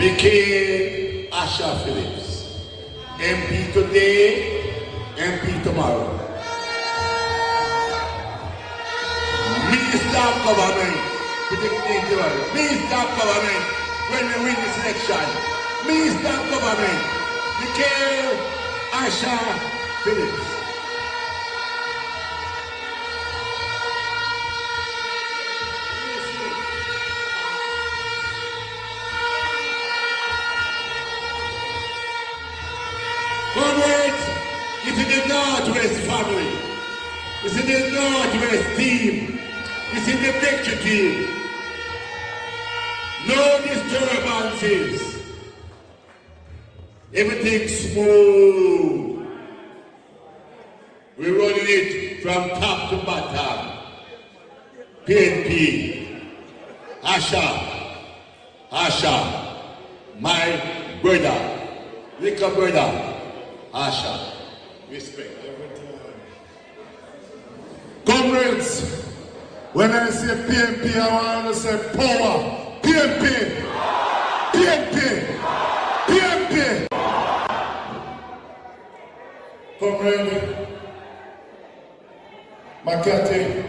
Michael Asha Phillips, MP today, MP tomorrow. Minister of Government, Minister of Government, when we win this election. Minister of Government, Michael Asha Phillips. Comrades, this is the Northwest family. This is the Northwest team. This is the victory team. No disturbances. Everything smooth. We're running it from top to bottom. PNP. Asha, my brother, little brother. Asha, respect. Comrades, when I say PNP, I want to say power. PNP! PNP! PNP! Comrade Makati.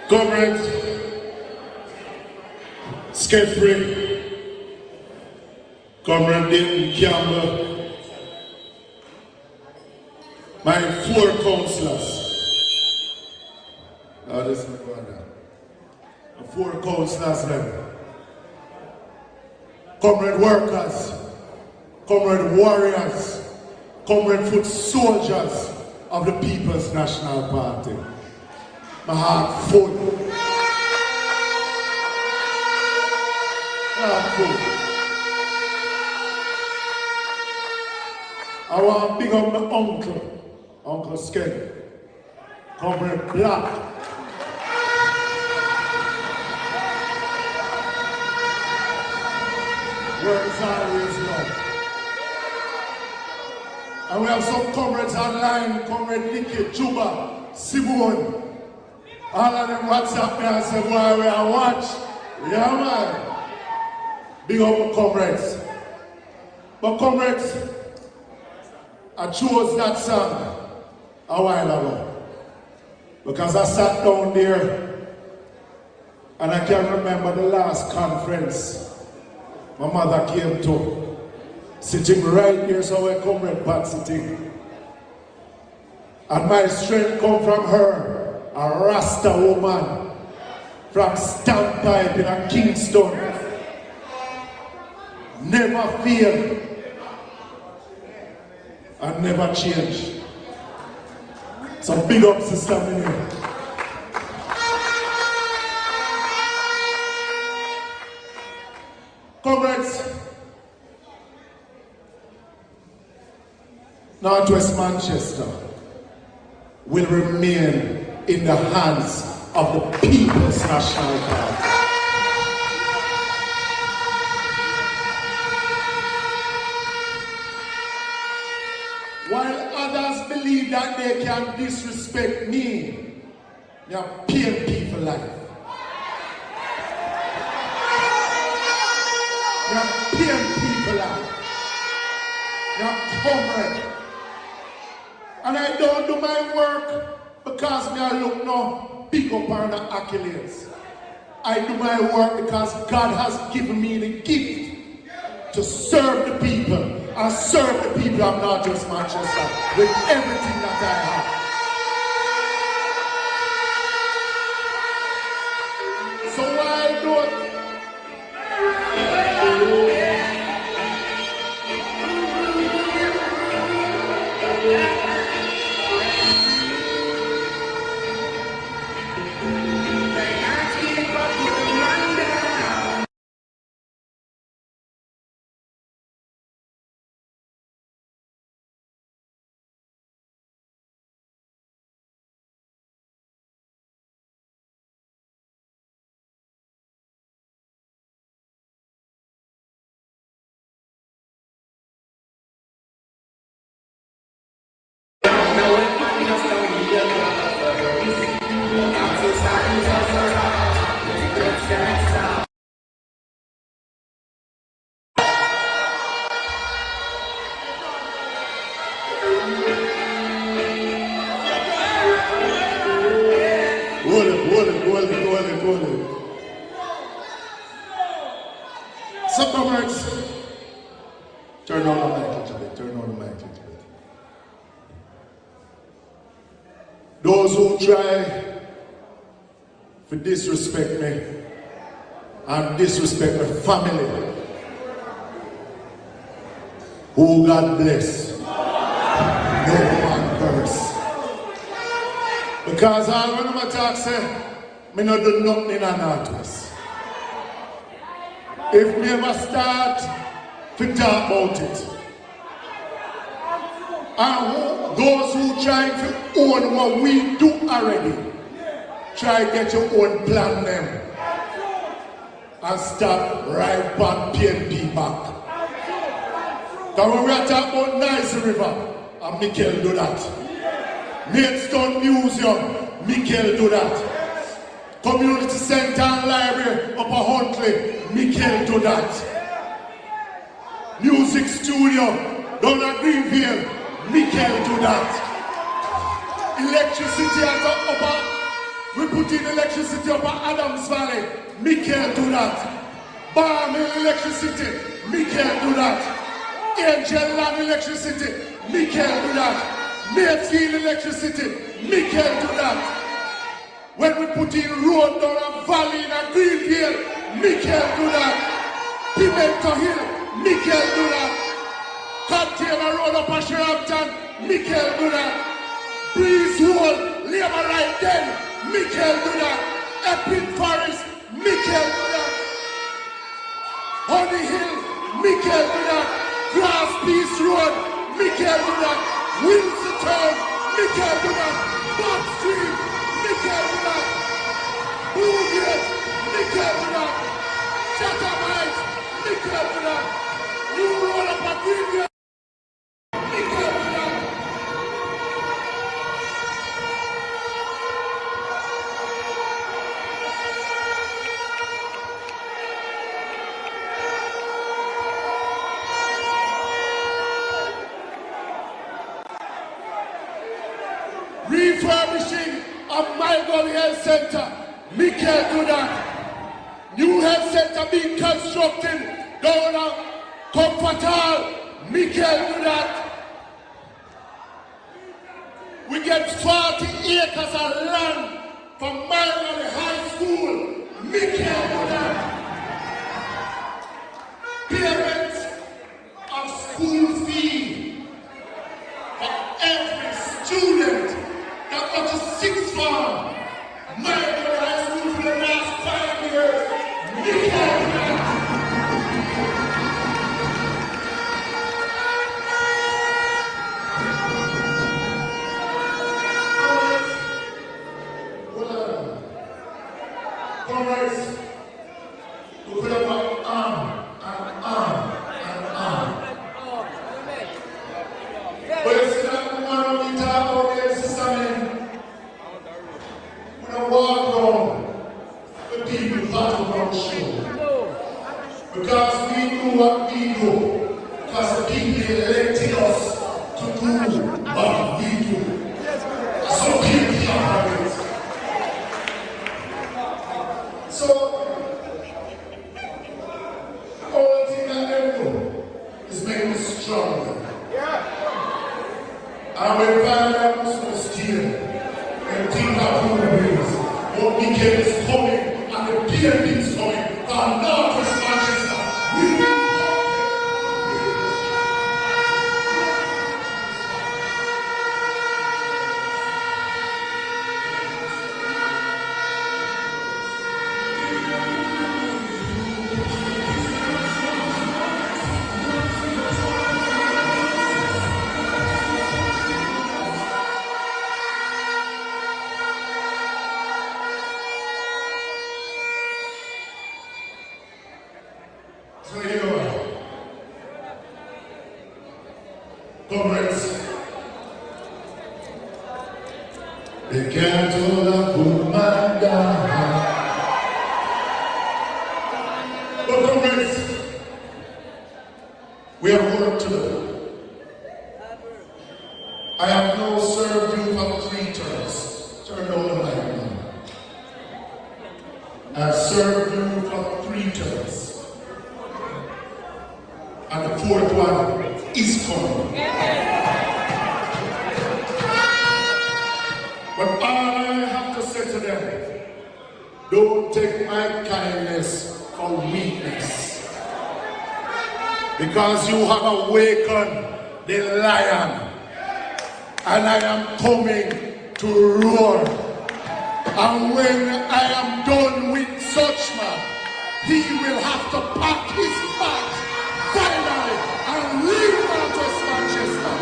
Comrades, Skeffrey, Comrade Dayton Campbell, my 4 councillors. Now this is going on. The 4 councillors then. Comrade workers, comrade warriors, comrade foot soldiers of the People's National Party. My heart full. I want to big up my Uncle Sken, Comrade Black. Where is always love. And we have some comrades online, Comrade Nicky, Juba, Simone. All of them WhatsApp me and say, boy, we are watch. Yeah, man. Big up my comrades. But comrades, I chose that song a while ago. Because I sat down there and I can remember the last conference my mother came to. Sitting right here, so I comrade Pat sitting. And my strength come from her. A Rasta woman from Standpipe in a Kingston. Never fail and never change. So big up Sister Minnie. Comrades, Northwest Manchester will remain in the hands of the People's National Party. While others believe that they can disrespect me, they are PNP for life. They are PNP for life. They are comrade. And I don't do my work because me I look no big up on the accolades. I do my work because God has given me the gift to serve the people and serve the people of Northwest Manchester with everything that I have. So why don't hold it. So comrades, turn on the mic a little bit, turn on the mic a little bit. Those who try to disrespect me and disrespect my family, who God bless, no man curse. Because all when I talk say, me not do nothing in a Northwest. If me ever start to talk about it, and those who try to own what we do already, try to get your own plan them and stop right back PNP back. Because when we are talking about Nice River, and Mikel do that. Maidstone Museum, Mikel do that. Community Center and Library up a Huntley, Mikel do that. Music Studio down at Greenville, Mikel do that. Electricity at we put in electricity up at Adams Valley, Mikel do that. Barmill Electricity, Mikel do that. Angel Land Electricity, Mikel do that. Mayfield Electricity, Mikel do that. When we put in road down a valley in a Greenville, Mikel do that. Pimento Hill, Mikel do that. Container Road up a Sherampton, Mikel do that. Breeze Hole, Labor Right then, Mikel do that. Epic Forest, Mikel do that. Honey Hill, Mikel do that. Grass Peace Road, Mikel do that. Wilson Town, Mikel do that. Bob Street, Mikel do that. Blue Gate, Mikel do that. Chatham Heights, Mikel do that. New Road up at Greenville, Mikel do that. Refurbishing of My Gully Health Center, Mikel do that. New health center being constructed down at Comfort Hall, Mikel do that. We get 40 acres of land from My Gully High School, Mikel do that. Parents of school fee for every student that got to sixth form, My Gully High School for the last 5 years, Mikel do that. Comrades, to put up an arm and arm and arm. But you see that one of the talk about there, sister man, we don't walk around the people battle around the show. Because we do what we do. Because the people elected us to do what we do. So people operate. So, all thing that they do is make getting stronger. And when violence was still, and things are moving, what weekend is coming, and the PNP is coming, and Northwest Manchester will be comrades, they can't hold a good man down. But comrades, we have work to do. I have now served you for 3 terms. Turn down the mic now. I have served you for 3 terms. And the 4th one is coming. But all I have to say to them, don't take my kindness for weakness. Because you have awakened the lion, and I am coming to roar. And when I am done with such man, he will have to pack his bags finally and leave Northwest Manchester.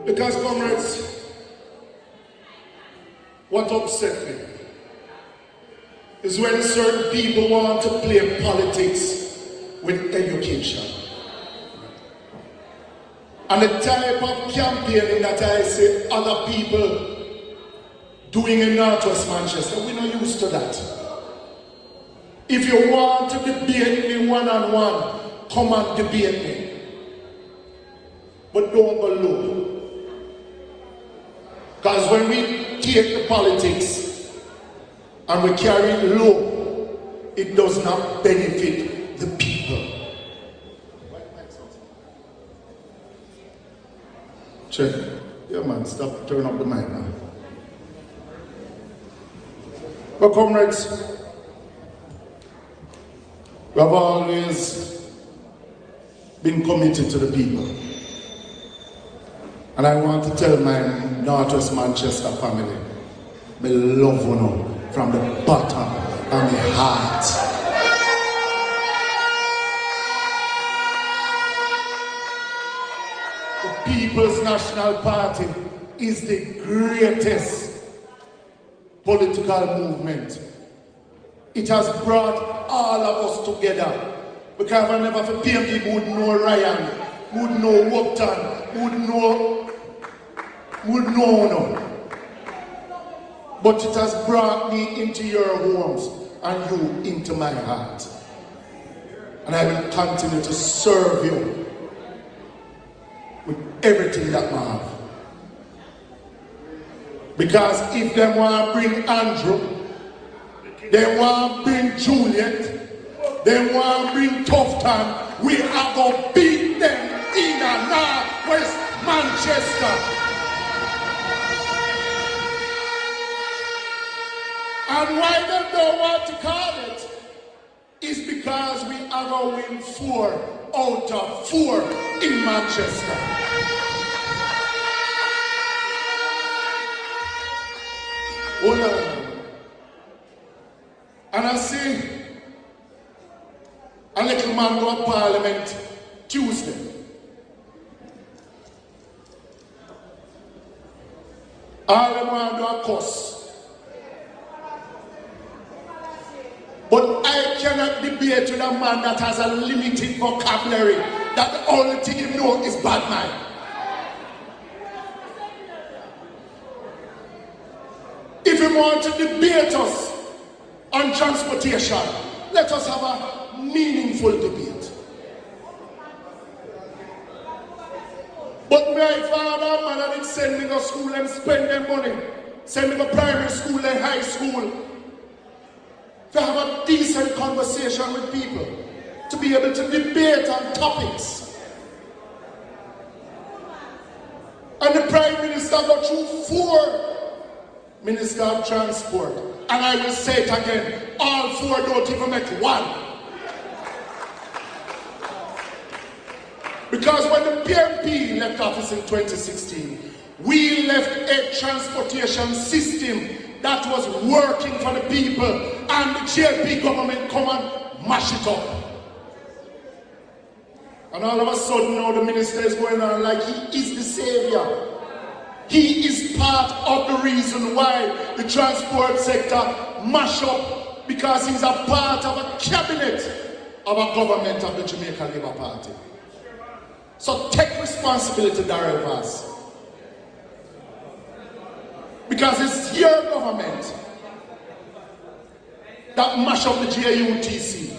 Because, comrades, what upset me is when certain people want to play politics with education. And the type of campaigning that I see other people doing in Northwest Manchester, we're not used to that. If you want to debate me one-on-one, come and debate me. But don't go low. Because when we take the politics and we carry it low, it does not benefit the people. Check. Yeah, man, stop, turn up the mic now. Well, comrades, we have always been committed to the people. And I want to tell my Northwest Manchester family, I love you from the bottom of my heart. The People's National Party is the greatest political movement. It has brought all of us together. Because I never for PMP would know Ryan, would know Wopton, would know no. But it has brought me into your homes and you into my heart. And I will continue to serve you with everything that I have. Because if they want to bring Andrew, they want to bring Juliet, they want to bring Tufton, we are going to beat them in Northwest Manchester. And why they don't want to call it is because we are going to win 4 out of 4 in Manchester. Hold on. And I see a little man go to Parliament Tuesday. All them want to do a cuss. But I cannot debate with a man that has a limited vocabulary, that the only thing he knows is bad mind. you want to debate us on transportation, let us have a meaningful debate. But my father and mother did send me to school and spend their money. Send me to primary school and high school. To have a decent conversation with people. To be able to debate on topics. And the Prime Minister got through 4 Ministers of Transport. And I will say it again, all 4 don't even make 1. Because when the PMP left office in 2016, we left a transportation system that was working for the people, and the JP government come and mash it up. And all of a sudden now the minister is going on like he is the savior. He is part of the reason why the transport sector mash up, because he's a part of a cabinet of a government of the Jamaica Labour Party. So take responsibility, Darrell Vaz. Because it's your government that mash up the JUTC.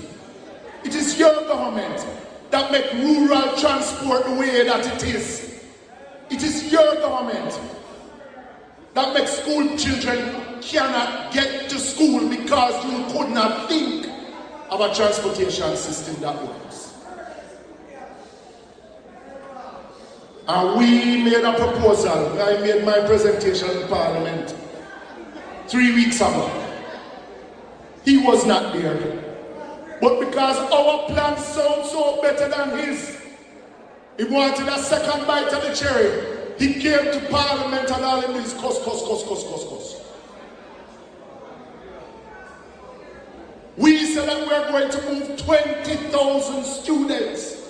It is your government that make rural transport the way that it is. It is your government that makes school children cannot get to school because you could not think of a transportation system that works. And we made a proposal. I made my presentation in Parliament 3 weeks ago. He was not there. But because our plan sounds so better than his, he wanted a second bite of the cherry. He came to Parliament and all in this cost. We said that we're going to move 20,000 students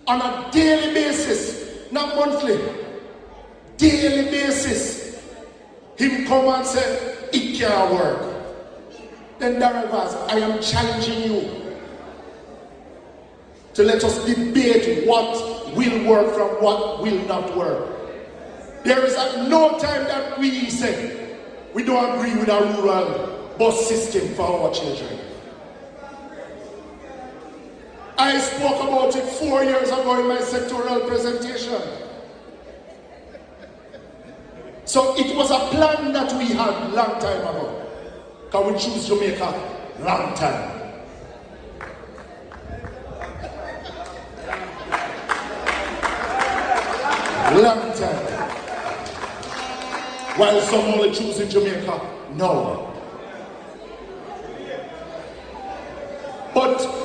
on a daily basis. Not monthly, daily basis. Him come and say, it can't work. Then Darrell Vaz, I am challenging you to let us debate what will work from what will not work. There is no time that we say we don't agree with our rural bus system for our children. I spoke about it 4 years ago in my sectoral presentation. So it was a plan that we had long time ago. Can we choose Jamaica? Long time. Long time. While some only choosing Jamaica? No. But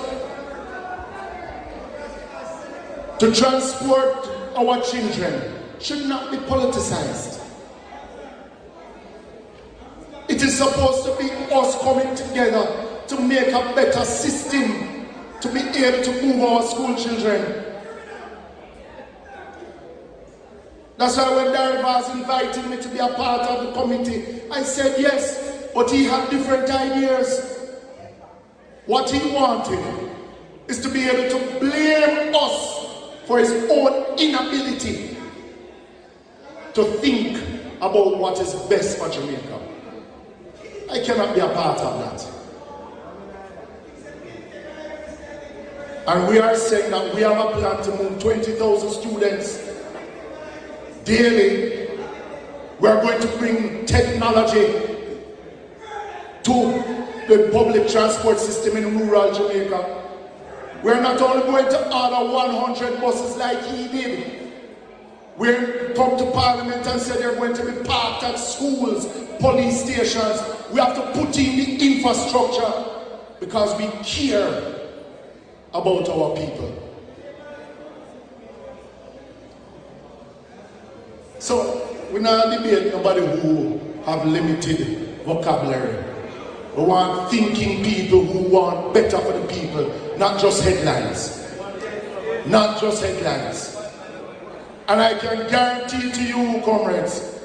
to transport our children should not be politicized. It is supposed to be us coming together to make a better system to be able to move our school children. That's why when Darrell Vaz invited me to be a part of the committee, I said yes, but he had different ideas. What he wanted is to be able to blame us for his own inability to think about what is best for Jamaica. I cannot be a part of that. And we are saying that we have a plan to move 20,000 students daily. We are going to bring technology to the public transport system in rural Jamaica. We're not only going to order 100 buses like he did. We're come to Parliament and said they're going to be parked at schools, police stations. We have to put in the infrastructure because we care about our people. So we're not debating nobody who have limited vocabulary. We want thinking people who want better for the people, not just headlines. Not just headlines. And I can guarantee to you, comrades,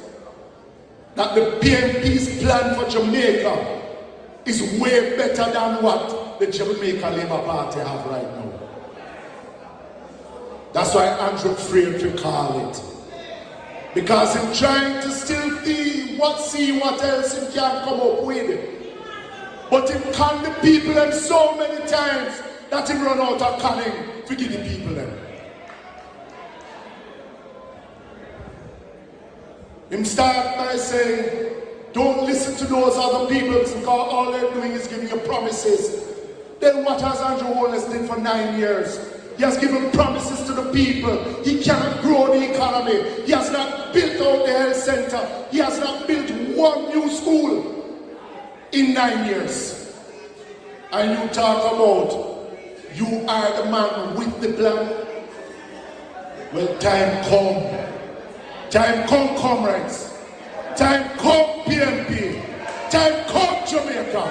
that the PMP's plan for Jamaica is way better than what the Jamaica Labour Party have right now. That's why Andrew afraid to call it. Because in trying to still see see what else he can come up with. But he conned the people them so many times that he run out of cunning to give the people them. Him start by saying, don't listen to those other people because all they're doing is giving you promises. Then what has Andrew Wallace did for 9 years? He has given promises to the people. He cannot grow the economy. He has not built out the health center. He has not built one new school in 9 years. And you talk about, you are the man with the plan. Well, time come. Time come, comrades. Time come, PMP. Time come, Jamaica.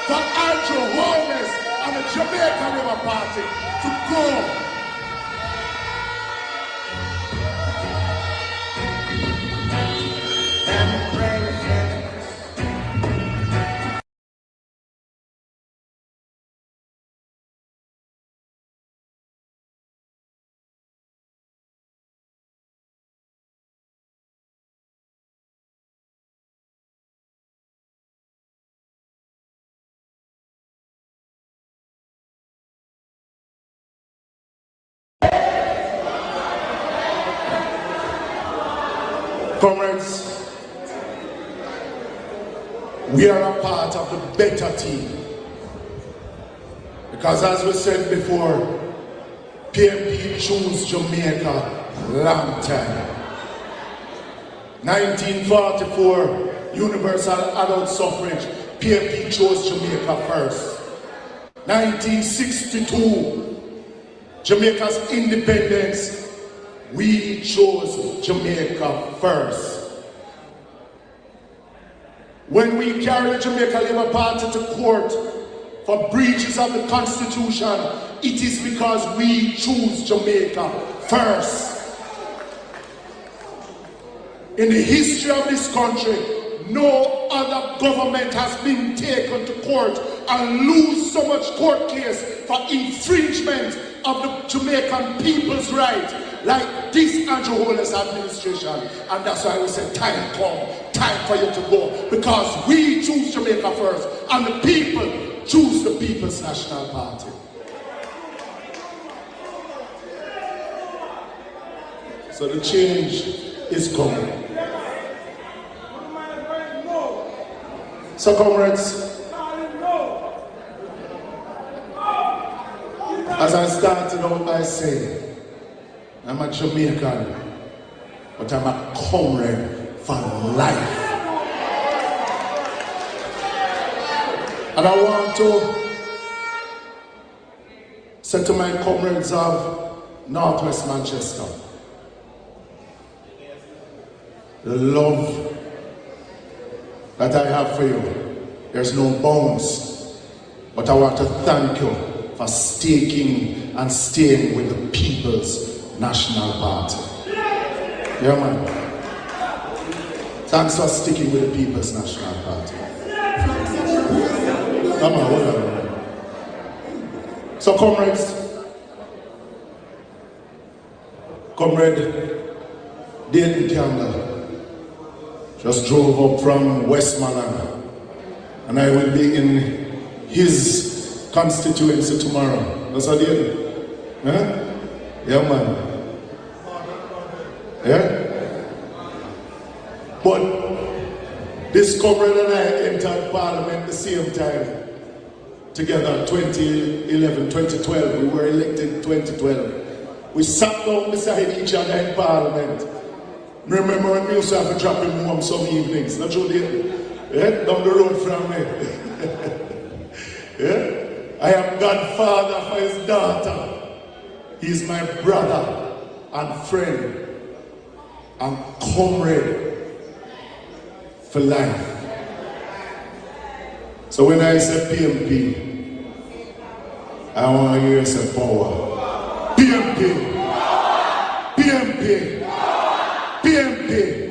For Andrew Wallace and the Jamaica Labour Party to go. Comrades, we are a part of the better team. Because as we said before, PMP chose Jamaica long time. 1944, universal adult suffrage, PMP chose Jamaica first. 1962, Jamaica's independence, we chose Jamaica first. When we carried the Jamaica Labour Party to court for breaches of the Constitution, it is because we choose Jamaica first. In the history of this country, no other government has been taken to court and lose so much court case for infringement of the Jamaican people's right like this Andrew Wallace administration. And that's why we said time come, time for you to go, because we choose Jamaica first and the people choose the People's National Party. So the change is coming. So comrades, as I started out by saying, I'm a Jamaican, but I'm a comrade for life. And I want to say to my comrades of Northwest Manchester, the love that I have for you, there's no bounds. But I want to thank you for staking and staying with the People's National Party. Yeah, man. Thanks for sticking with the People's National Party. Come on, hold on. So, comrades, Comrade Dayton Campbell just drove up from Westmoreland, and I will be in his constituency tomorrow. That's what I did. Huh? Yeah, man. Yeah? But this comrade and I entered Parliament the same time. Together, 2011, 2012. We were elected in 2012. We sat down beside each other in Parliament. Remember when we used to have to drop him home some evenings, not true, yeah? Down the road from me. Yeah? I am godfather for his daughter. He is my brother and friend and comrade for life. So when I say PMP, I want to hear you say power. PMP, PMP, PMP.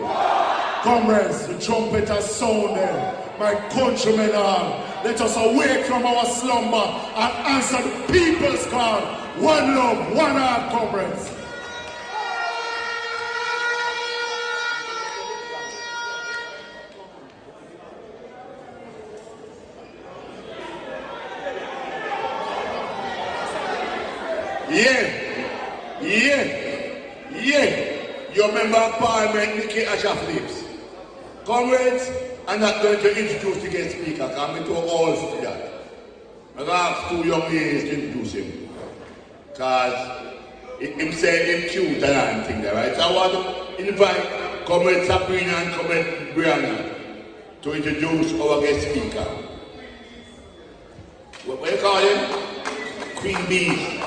Comrades, the trumpet has sounded. My countrymen are. Let us awake from our slumber and answer the people's call. One love, one heart, comrades. Your member of Parliament, Nikki Ashaflips. Comrades, I'm not going to introduce the guest speaker, because I'm too old for that. I'm going to ask 2 young ladies to introduce him. Because him say him cute and thing there, right? So I want to invite Comrade Sabrina and Comrade Brianna to introduce our guest speaker. What do you call him? Queen Bee.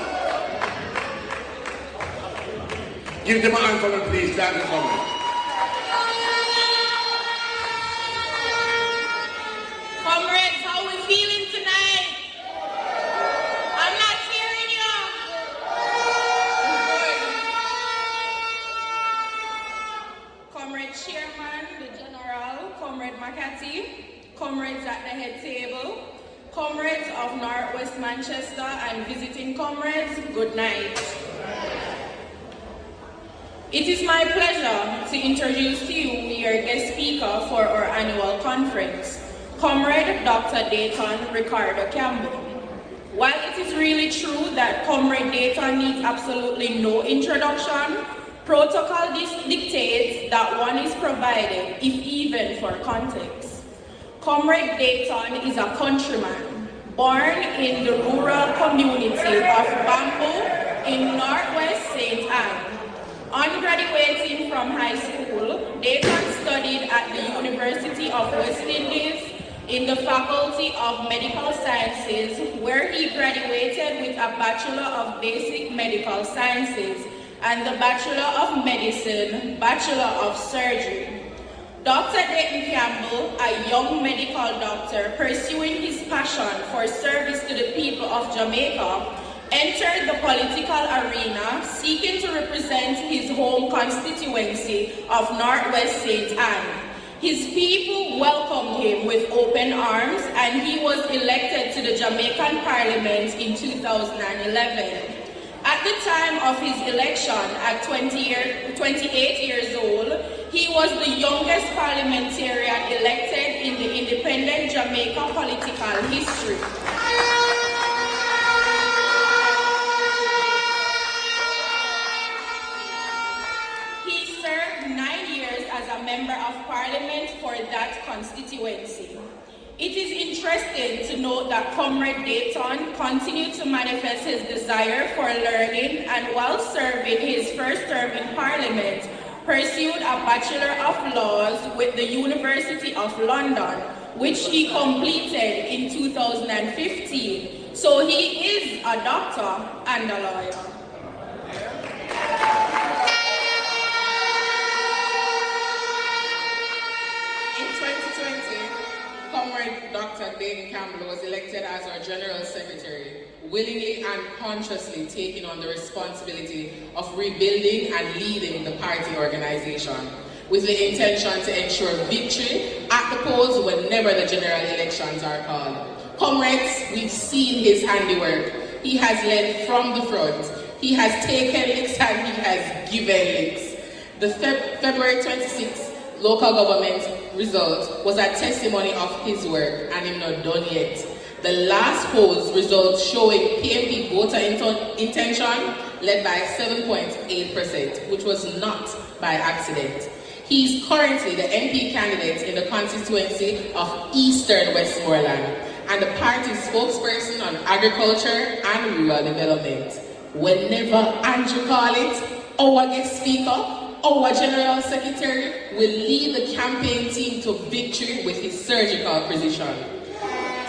Give them a hand for them, please. Thank you, Comrade. Comrades, how we feeling tonight? I'm not hearing you. Comrade Chairman, the General, Comrade McCarthy, comrades at the head table, comrades of Northwest Manchester and visiting comrades, good night. It is my pleasure to introduce to you your guest speaker for our annual conference, Comrade Dr. Dayton Ricardo Campbell. While it is really true that Comrade Dayton needs absolutely no introduction, protocol dictates that one is provided, if even for context. Comrade Dayton is a countryman, born in the rural community of Bamboo in Northwest St. Anne. On graduating from high school, Dayton studied at the University of West Indies in the Faculty of Medical Sciences, where he graduated with a Bachelor of Basic Medical Sciences and the Bachelor of Medicine, Bachelor of Surgery. Dr. Dayton Campbell, a young medical doctor pursuing his passion for service to the people of Jamaica, entered the political arena seeking to represent his home constituency of Northwest St. Anne. His people welcomed him with open arms and he was elected to the Jamaican Parliament in 2011. At the time of his election, at 28 years old, he was the youngest parliamentarian elected in the independent Jamaica political history. Member of Parliament for that constituency. It is interesting to note that Comrade Dayton continued to manifest his desire for learning and while serving his first term in Parliament, pursued a Bachelor of Laws with the University of London, which he completed in 2015. So he is a doctor and a lawyer. Comrade Dr. Dayton Campbell was elected as our General Secretary, willingly and consciously taking on the responsibility of rebuilding and leading the party organization, with the intention to ensure victory at the polls whenever the general elections are called. Comrades, we've seen his handiwork. He has led from the front. He has taken licks and he has given licks. The February 26th local government result was a testimony of his work, and he's not done yet. The last polls results showing PMP voter intention led by 7.8%, which was not by accident. He is currently the MP candidate in the constituency of Eastern Westmoreland and the party's spokesperson on agriculture and rural development. Whenever Andrew call it, our guest speaker, our General Secretary will lead the campaign team to victory with his surgical precision.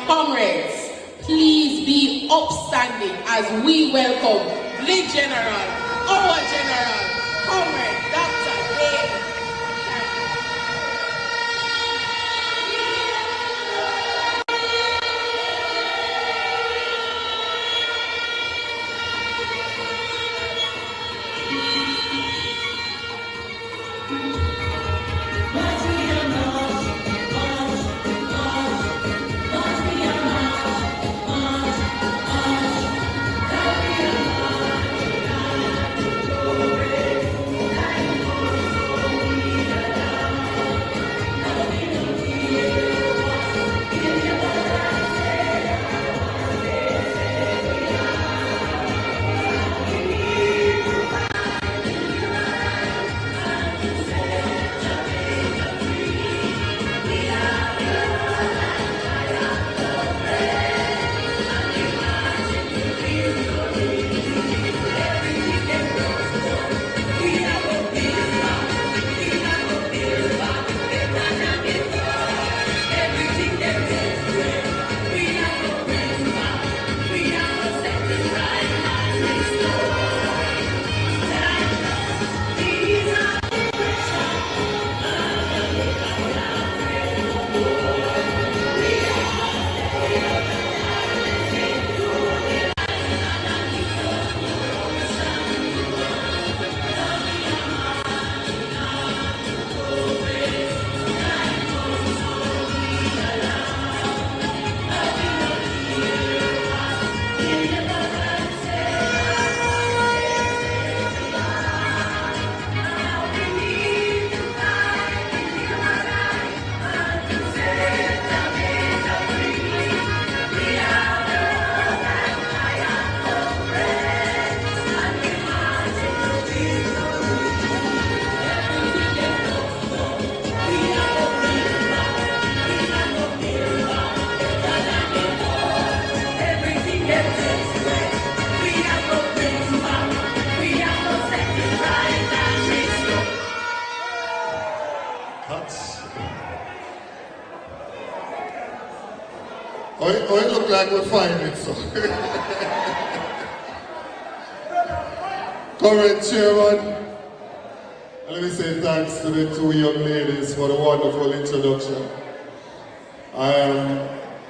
Comrades, please be upstanding as we welcome the General, our General, Comrade Dr. Dayton. Oh, it look like we're finding so. Current chairman, let me say thanks to the two young ladies for the wonderful introduction. I am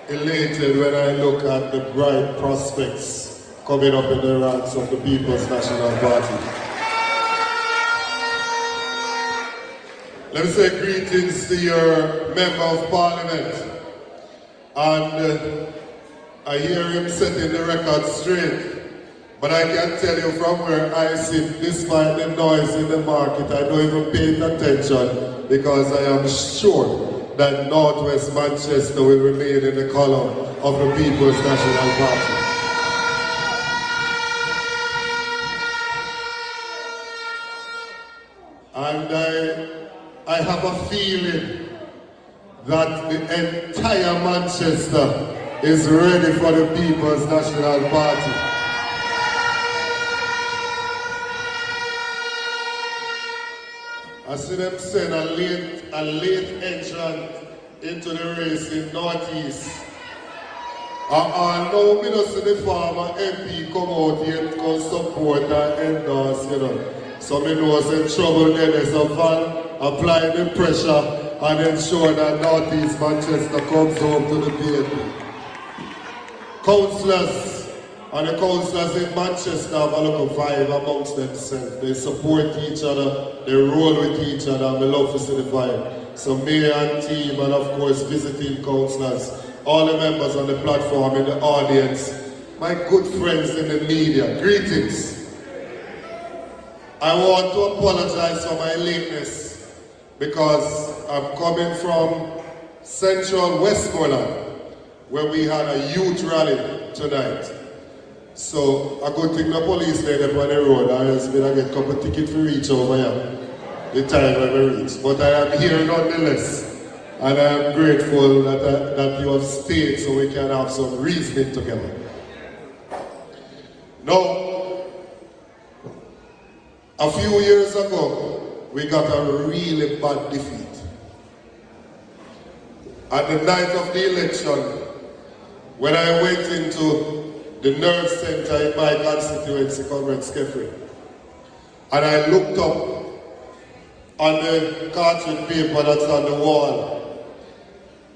elated when I look at the bright prospects coming up in the ranks of the People's National Party. Let me say greetings to your Member of Parliament. And I hear him setting the record straight. But I can tell you from where I sit, despite the noise in the market, I don't even pay attention because I am sure that Northwest Manchester will remain in the column of the People's National Party. And I have a feeling that the entire Manchester is ready for the People's National Party. I see them send a late entrant into the race in Northeast. And now we don't see the former MP come out here to come support and endorse, you know. So we know it's in trouble then, so Van apply the pressure and ensure that Northeast Manchester comes home to the PNP. Councillors and the councillors in Manchester have a little vibe amongst themselves. They support each other, they roll with each other, and we love to see the vibe. So mayor and team, and of course visiting councillors, all the members on the platform, in the audience, my good friends in the media, greetings. I want to apologize for my lateness because I'm coming from Central Westmoreland, where we had a youth rally tonight. So I go take the police there on the road, and I get a couple of tickets to reach over here, the time when we reach. But I am here nonetheless, and I am grateful that you have stayed so we can have some reasoning together. Now, a few years ago, we got a really bad defeat. At the night of the election, when I went into the nerve center in my constituency, Comrade Skeffrey, and I looked up on the cartridge paper that's on the wall,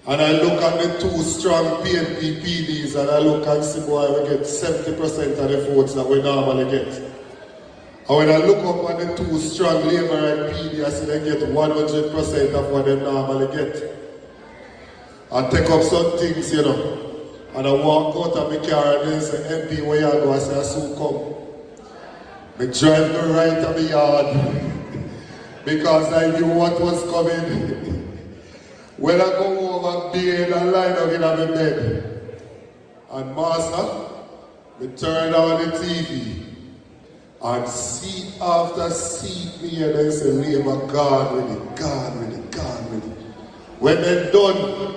and I look at the two strong PNP PDs, and I look and see why we get 70% of the votes that we normally get. And when I look up at the two strong Labour and PD, I see they get 100% of what they normally get. I take up some things, you know, and I walk out of my car and then say, MP, where you go? I say, I soon come. I drive the right of my yard because I knew what was coming. When I go over bed and lie down in my bed, and master, we turn on the TV. And seat after seat me and they say, Labour, God with it, God with it, God with it. When they're done,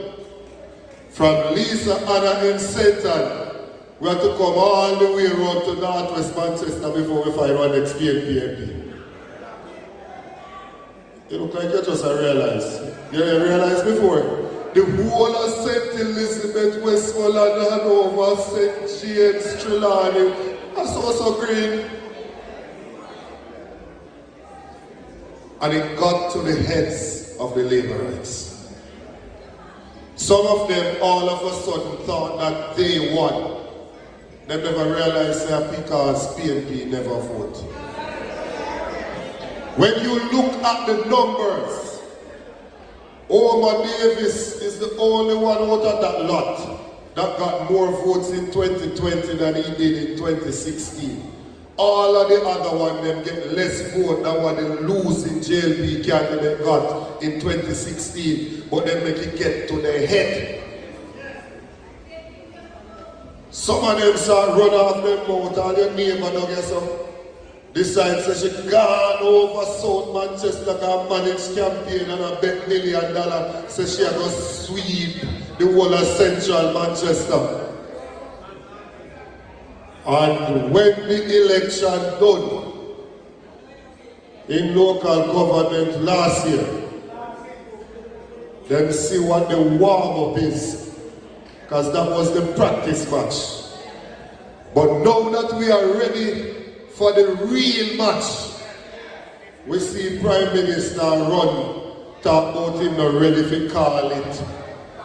from Lisa Anna in Satan, we have to come all the way around to Northwest Manchester before we find one next PNP. You look like you just realize. You realize before? The whole of St. Elizabeth, Westmoreland, Hanover, St. James, Trelawney, and so green. And it got to the heads of the Labourites. Some of them all of a sudden thought that they won. They never realized that because PNP never vote. When you look at the numbers, Omar Davis is the only one out of that lot that got more votes in 2020 than he did in 2016. All of the other ones them get less vote than what they losing JLP candidate got in 2016, but they make it get to their head. Some of them start run off their mouth, and your neighbor don't get some. Decides that she gone over South Manchester and manage campaign and I bet $1 million so she had to sweep the whole of Central Manchester. And when the election done in local government last year, them see what the warm-up is, because that was the practice match. But now that we are ready for the real match, we see Prime Minister run, talk about him not ready to call it.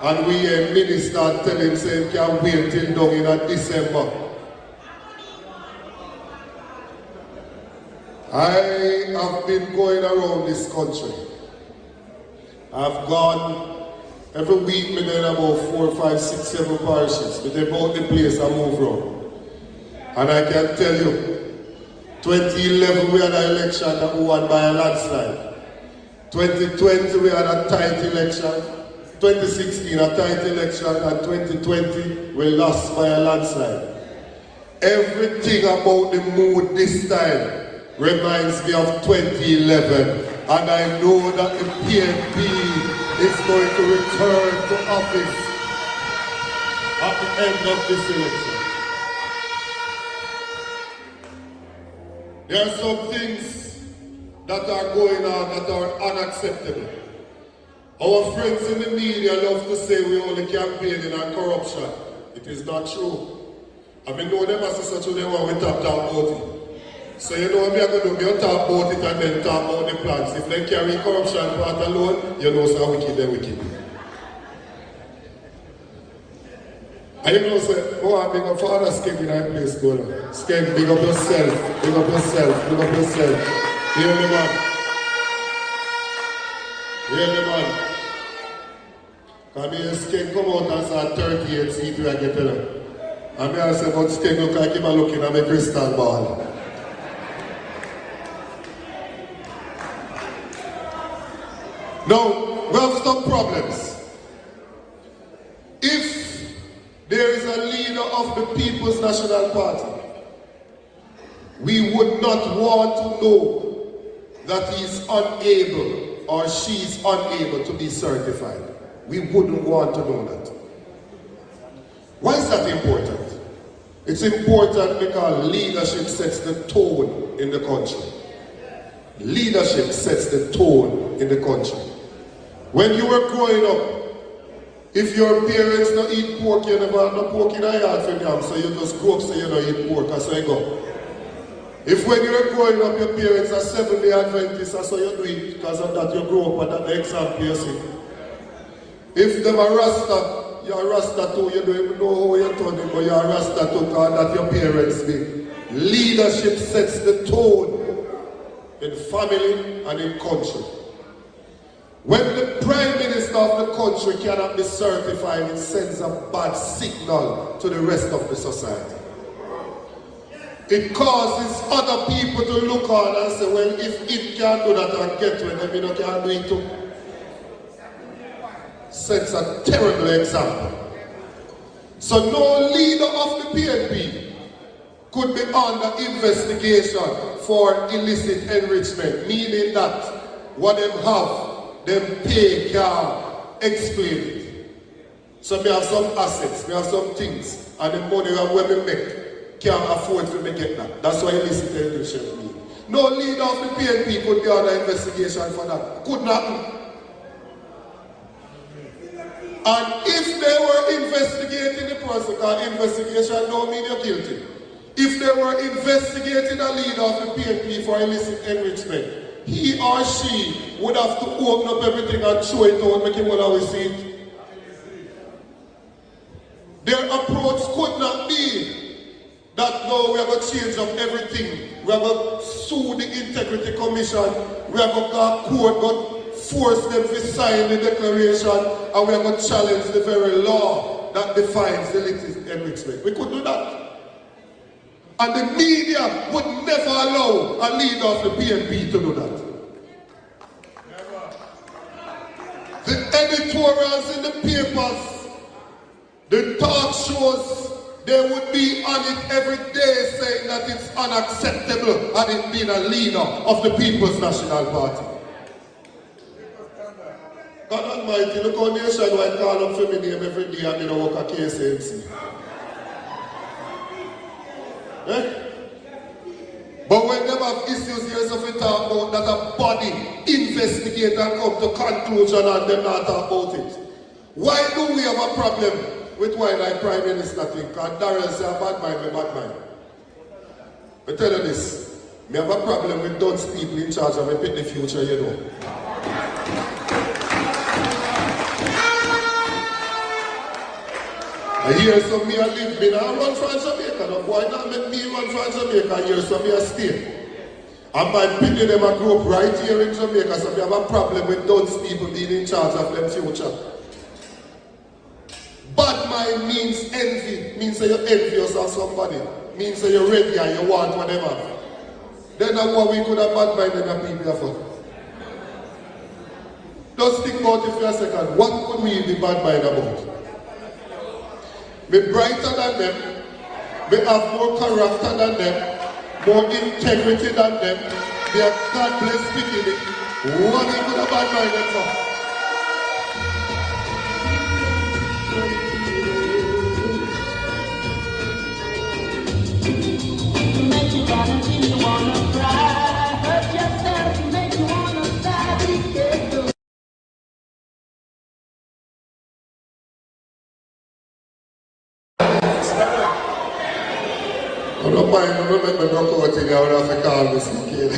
And we hear Minister tell him say he can't wait till down in December. I have been going around this country. I've gone every week, me doing about 4, 5, 6, 7 parishes. But about the place I move around. And I can tell you, 2011 we had an election that we won by a landslide. 2020 we had a tight election. 2016 a tight election, and 2020 we lost by a landslide. Everything about the mood this time reminds me of 2011, and I know that the PNP is going to return to office at the end of this election. There are some things that are going on that are unacceptable. Our friends in the media love to say we only campaigning on corruption. It is not true. I mean, know them as such they want to talk about it. So you know what we are going to do? We talk about it and then talk about the plans. If they carry corruption part alone, you know so wicked, they're wicked. And you know, say, oh, I'm being a father skeng in that place, go on. Skeng, big up yourself, big up yourself, big up yourself. Hear me, man. Hear me, man. Come here, skeng come out and start 38 seats where I get it. And I say, but skeng look like him looking at my crystal ball. Now, we have some problems. If there is a leader of the People's National Party, we would not want to know that he is unable or she is unable to be certified. We wouldn't want to know that. Why is that important? It's important because leadership sets the tone in the country. Leadership sets the tone in the country. When you were growing up, if your parents don't eat pork, you never have no pork in a yard for them, so you just grow up so you don't eat pork, and so you go. If when you were growing up, your parents are Seventh-day Adventists, and so you do it because of that, you grow up and that the example you see. If them are Rasta, you're Rasta too, you don't even know how you're turning, but you're Rasta too, because that your parents be. Leadership sets the tone in family and in country. When the Prime Minister of the country cannot be certified, it sends a bad signal to the rest of the society. It causes other people to look on and say, well, if it can't do that and get to it, then we can't do it too. Sets a terrible example. So no leader of the PNP could be under investigation for illicit enrichment, meaning that what they have, them pay can explain it. So we have some assets, we have some things, and the money when we make can't afford to make it that. That's why illicit enrichment mean. No leader of the PNP could be under investigation for that. Could not. And if they were investigating the person, because investigation don't mean you're guilty. If they were investigating a leader of the PNP for illicit enrichment, he or she would have to open up everything and show it out, make him always see it. Their approach could not be that no, we are going to change up everything. We are going to sue the Integrity Commission. We are going to go to court, going to force them to sign the declaration, and we are going to challenge the very law that defines illicit enrichment. We could do that. And the media would never allow a leader of the PNP to do that. Never. The editorials in the papers, the talk shows, they would be on it every day saying that it's unacceptable and it being a leader of the People's National Party. God Almighty, look how Nationwide call up for me name every day and they don't work a KSNC. Eh? But when them have issues here, so we talk about that a body investigate and come to conclusion and them not talk about it. Why do we have a problem with why like Prime Minister think? Because Darrell say a bad mind, a bad mind. I tell you this, me have a problem with those people in charge of me pick the future, you know. I hear some me a live, me now run from Jamaica, no boy not make me run from Jamaica, I hear some me a stay. And by picking them a group right here in Jamaica, so we have a problem with those people being in charge of their future. Bad mind means envy, means that you're envious of somebody, means that you're ready and you want whatever. Then what we could have bad mind in the people for. Just think about it for a second, what could we be bad mind about? Be brighter than them, be have more character than them, more integrity than them, be a God blessed people. What we could have bad mind them for? Make you wanna till you wanna cry, hurt yourself, make you wanna die, be careful. I don't mind, I don't make me broke out in the other Africa this kid.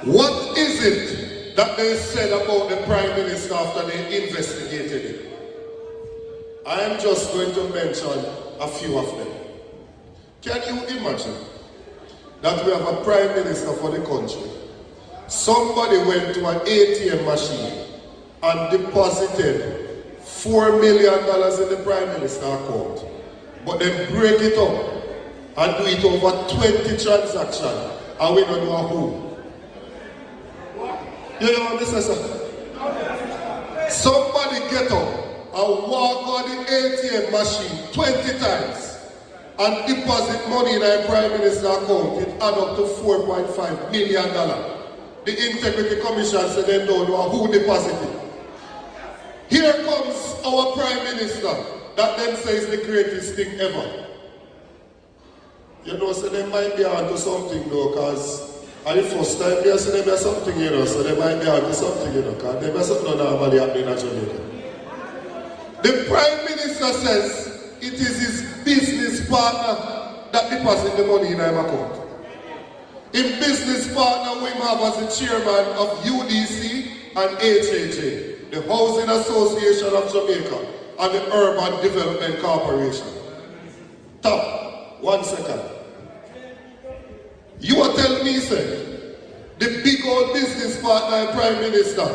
What is it that they said about the Prime Minister after they investigated it? I am just going to mention a few of them. Can you imagine that we have a Prime Minister for the country? Somebody went to an ATM machine and deposited $4 million in the Prime Minister account. But then break it up and do it over 20 transactions and we don't know who. You know what this is? Somebody get up and walk on the ATM machine 20 times and deposit money in a Prime Minister account. It add up to $4.5 million. The Integrity Commission said they don't know who deposited. Here comes our Prime Minister. That them says the greatest thing ever. You know, so they might be onto something though, because at the first time they say they something, you know, so they might be onto something, you know, because they something normally happening in Jamaica. The Prime Minister says it is his business partner that deposits the money in his account. His business partner we have as the chairman of UDC and HHA, the Housing Association of Jamaica, and the Urban Development Corporation. Top, 1 second. You are telling me, sir, the big old business partner and Prime Minister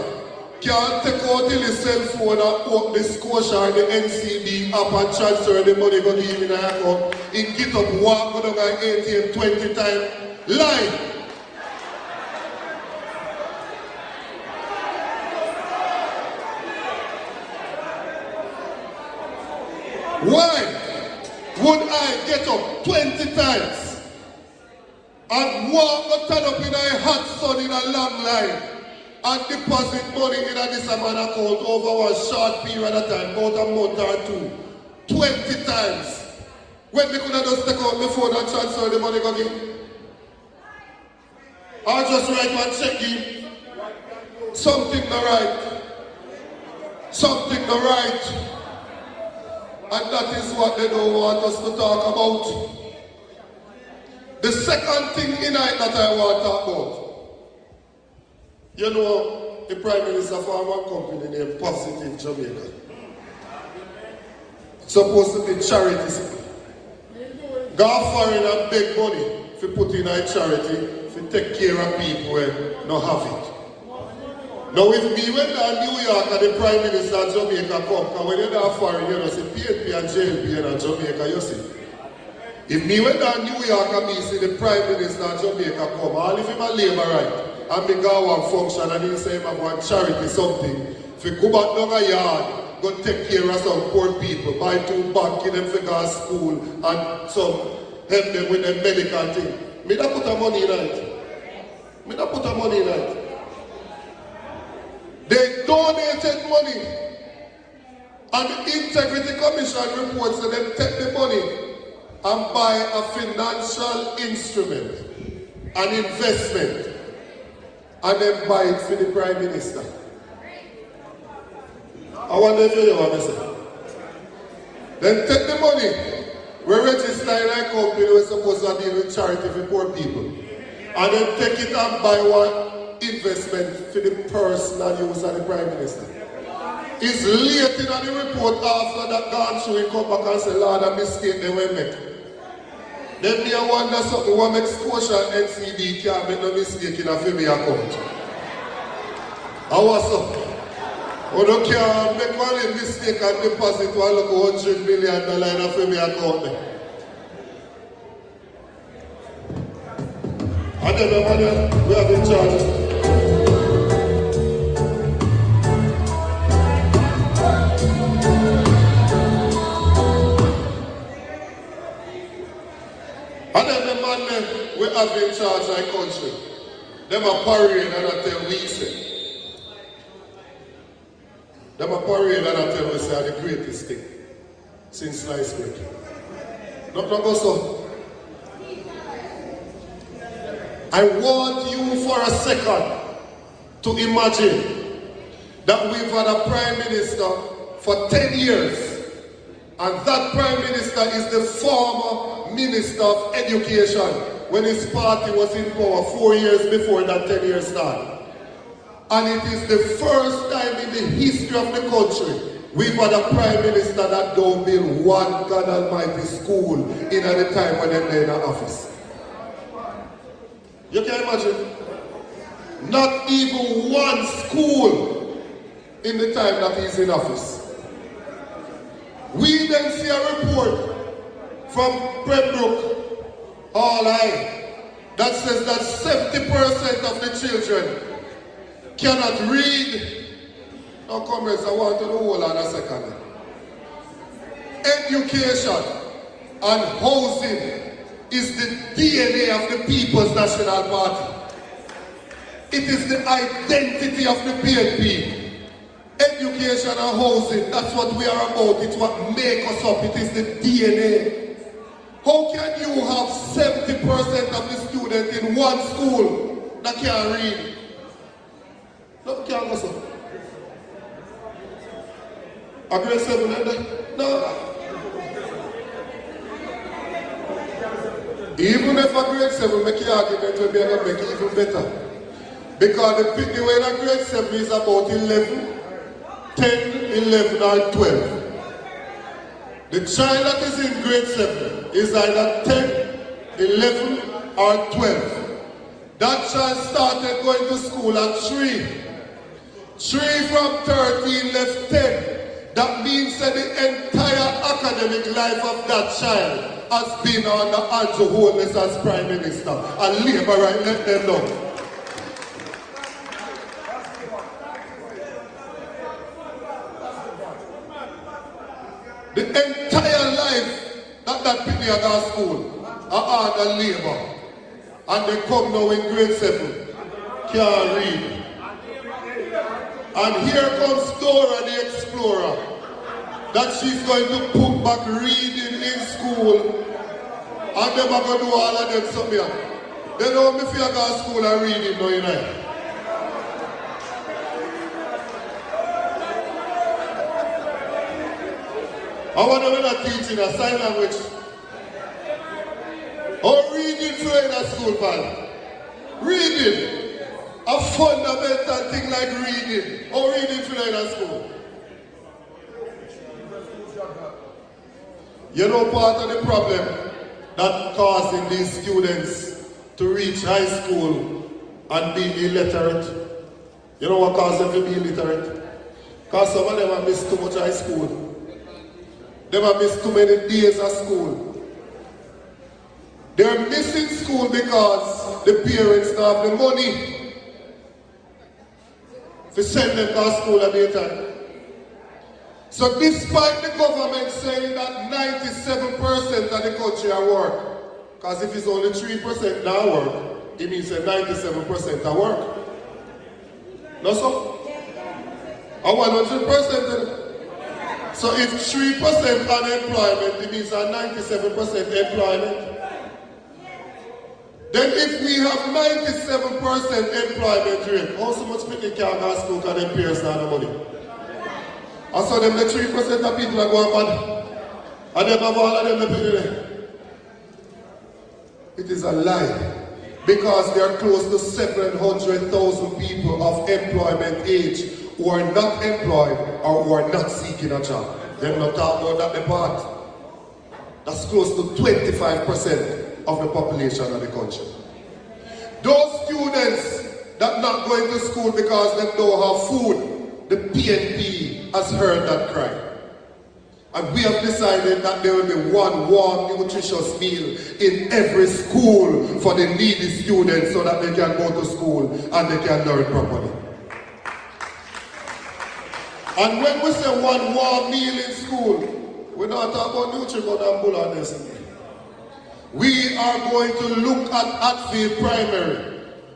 can't take out his cell phone and open the Scotia and the NCB app and transfer the money go give in an account, in get up, walk go down an ATM 20 times. Lie! Why would I get up 20 times and walk or turn up in a hot sun in a long line and deposit money in a this man account over a short period of time, about a month or two, 20 times, when they could have just take out my phone and transfer the money again? Or just write one check in. Something not right. Something not right. And that is what they don't want us to talk about. The second thing tonight that I want to talk about. You know, the Prime Minister for one company named Positive Jamaica. It's supposed to be charity. Go foreign and beg money if you put in a charity, if you take care of people who don't have it. Now if me went to New York and the Prime Minister of Jamaica come, because when you're not foreign, you know, see PNP and JLP in Jamaica, you see. If me went to New York and me see the Prime Minister of Jamaica come, all if him a labor right, and me go one function and he say him have one charity something, if you go back down a yard, go take care of some poor people, buy 2 bags, give them for go to school, and some help them with their medical thing. Me not put a money in it. Me not put a money in it. They donated money, and the Integrity Commission reports that they take the money and buy a financial instrument, an investment, and then buy it for the Prime Minister. I wonder if you hear what I say. Then take the money. We register in a company we're supposed to deal with charity for poor people. And then take it and buy one investment for the personal use of the Prime Minister. It's late in the report after that gone through, he come back and say, Lord, a mistake they will make. Then me I wonder something, what makes Scotia and NCD can't make no mistake in a family account. How was up? We don't care, make one mistake and deposit one look $100 million in a family account. And then the money we have in charge. And then the man we have in charge of our country. Them are parade and I tell we say. Them are parade and I tell we say are the greatest thing since sliced bread. Not go so. I want you for a second to imagine that we've had a Prime Minister for 10 years. And that Prime Minister is the former Minister of Education when his party was in power 4 years before that 10 years started. And it is the first time in the history of the country we've had a Prime Minister that don't build one God Almighty school in at the time when they're in the office. You can imagine? Not even one school in the time that he's in office. We then see a report from Pembroke All Eye that says that 70% of the children cannot read. Now comrades, I want to know hold on a second. Education and housing is the DNA of the People's National Party. It is the identity of the PNP. Education and housing, that's what we are about. It's what makes us up. It is the DNA. How can you have 70% of the students in one school that can't read? No, can't go so. A grade 7, no. Even if a grade 7 make the argument will be able to make it even better. Because the way that grade 7 is about 11, 10, 11 or 12. The child that is in grade 7 is either 10, 11 or 12. That child started going to school at 3. 3 from 13 left 10. That means that the entire academic life of that child has been under Andrew Holness as Prime Minister. And Labour right left them down. The entire life that people are at school are under Labour. And they come now in grade 7. Can't read. And here comes Dora the Explorer. That she's going to put back reading in school. And them are going to do all of them something. They don't me feel go to school and reading now, you know. I wonder when I'm teaching a sign language. Or reading for in a school, man. Reading. A fundamental thing like reading. Or reading for in a school. You know part of the problem that causing these students to reach high school and be illiterate? You know what causes them to be illiterate? Because some of them have missed too much high school. They have missed too many days of school. They're missing school because the parents don't have the money to send them to school at the time. So despite the government saying that 97% of the country are work, because if it's only 3% now work, it means that 97% are work. No, so? 100%. So if 3% unemployment, it means that 97% employment. Then if we have 97% employment rate, how so much people can go to school because their parents don't have the money? I saw them the 3% of people are going mad. And them have all of them the people there. It is a lie. Because there are close to 700,000 people of employment age who are not employed or who are not seeking a job. They're not talking about that part. That's close to 25% of the population of the country. Those students that not going to school because they don't have food, the PNP has heard that cry. And we have decided that there will be one warm, nutritious meal in every school for the needy students so that they can go to school and they can learn properly. And when we say one warm meal in school, we're not talking about nutrition and bulletins. We are going to look at Hatfield Primary,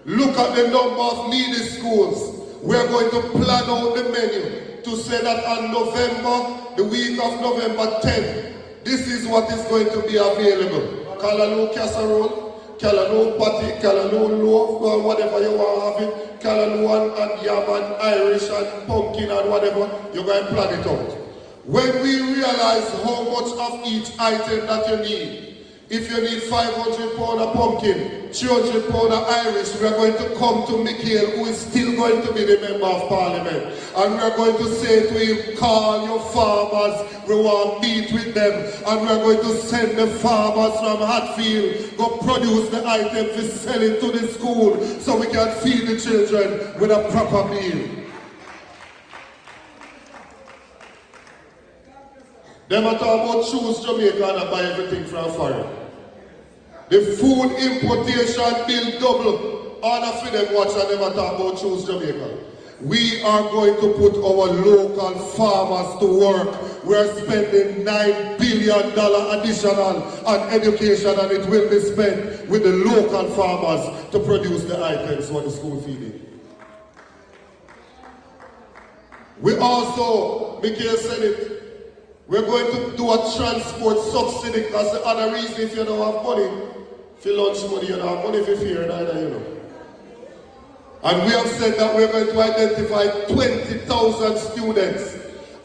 look at the number of needy schools. We are going to plan out the menu to say that on November, the week of November 10th, this is what is going to be available. Callaloo casserole, callaloo patty, callaloo loaf, whatever you want to have it, callaloo and yam and Irish and pumpkin and whatever, you're going to plan it out. When we realize how much of each item that you need, if you need 500 pounds of pumpkin, 300 pounds of Irish, we are going to come to Michael, who is still going to be the Member of Parliament. And we are going to say to him, call your farmers, we want to meet with them. And we are going to send the farmers from Hatfield, go produce the items to sell it to the school, so we can feed the children with a proper meal. Them are talking about choose Jamaica and buy everything from foreign. The food importation bill double. All for them watch and them are talking about choose Jamaica. We are going to put our local farmers to work. We are spending $9 billion additional on education, and it will be spent with the local farmers to produce the items for the school feeding. We also, Michael said it, we're going to do a transport subsidy, because the other reason, if you don't have money, if you lunch money, you don't have money, if you fear either, you know. And we have said that we're going to identify 20,000 students,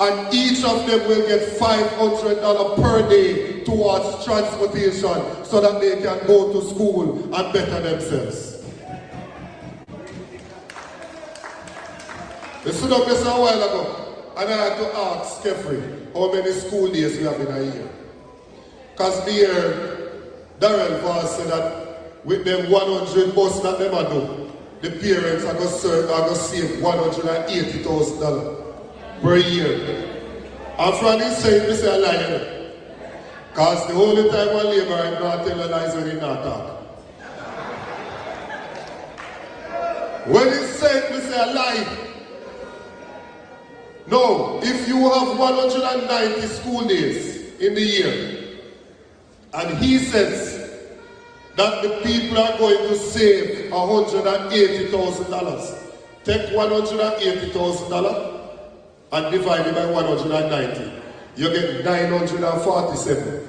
and each of them will get $500 per day towards transportation so that they can go to school and better themselves. They stood up just a while ago, and I had to ask Kefri how many school days we have in a year. Because here, Darrell Voss said that with them 100 bus that them are do, the parents are going to save $180,000 per year. And from this side, we say a lie. Because the only time a laborer not tell a lie is when he not talk. When he said, we say a lie. No, if you have 190 school days in the year, and he says that the people are going to save $180,000, take $180,000 and divide it by 190, you get 947.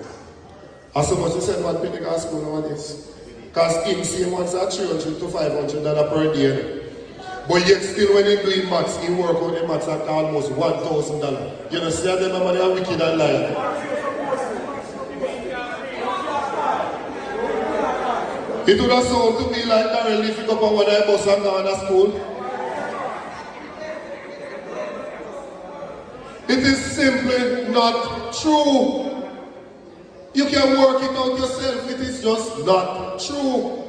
As so much you said what Pentecost school nowadays. Because him same ones are $300 to $500 per day. But yet still when he doing maths, he work on the maths at almost $1,000. You know, see how them are wicked and lying. It would have sound to me like Darrell lifting up on when I bus and gone to school. It is simply not true. You can work it out yourself, it is just not true.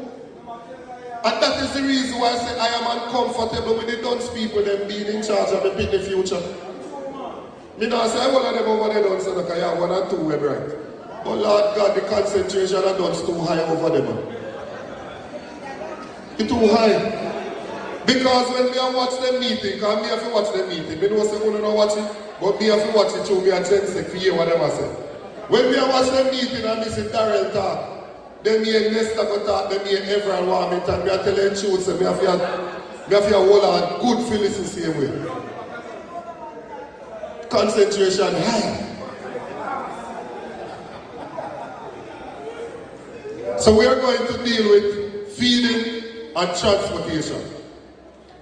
And that is the reason why I say I am uncomfortable with the dunce people them being in charge of the future. Me not say I want them over the dunce and I have 1 or 2 web right. But Lord God, the concentration of dunce too high over them. It's too high. Because when me watch them meeting, because me have to watch them meeting, me know say I don't watch it, but me have to watch it through me and Jensek for hear whatever I say. When me watch them meeting and me see Darrell talk, then me and Nesta go talk, then me and everyone want me and me are telling the truth, so me have to hold on good feelings the same way. Concentration high. So we are going to deal with feeding and transportation.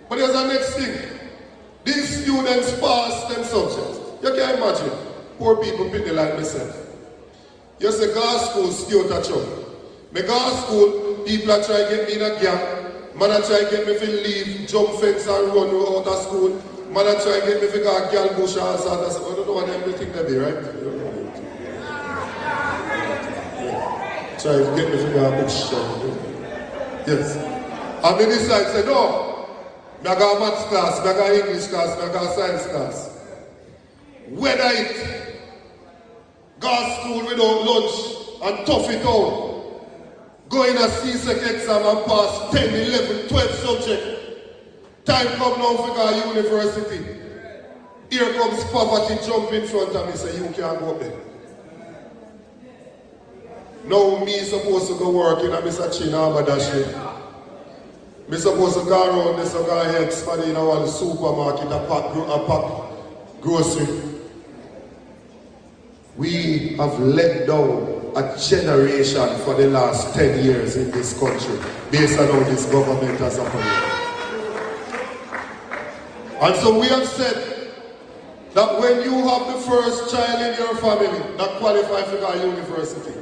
But there's the next thing. These students pass them subjects. You can imagine, poor people pity like myself. You say, go to school, stay out of trouble. Me go to school, people are trying to get me in a gap. Man are trying to get me to leave, jump fence and run out of school. Man are trying to get me to go to girl bush and all that. I don't know what them think they be, right? Try to get me to go to bush. Yes. And me decide, say, no. I got maths class, I got English class, I got science class. Whether it go to school without lunch and tough it out. Go in a C-Sec exam and pass 10, 11, 12 subjects. Time come now for go to university. Here comes poverty jump in front of me, say you can't go up there. Now me supposed to go work in a Mr. Chinabadashi. Me supposed to go around this and go help somebody in our supermarket and pack grocery. We have let down a generation for the last 10 years in this country based on how this government has operated. And so we have said that when you have the first child in your family that qualifies for go university,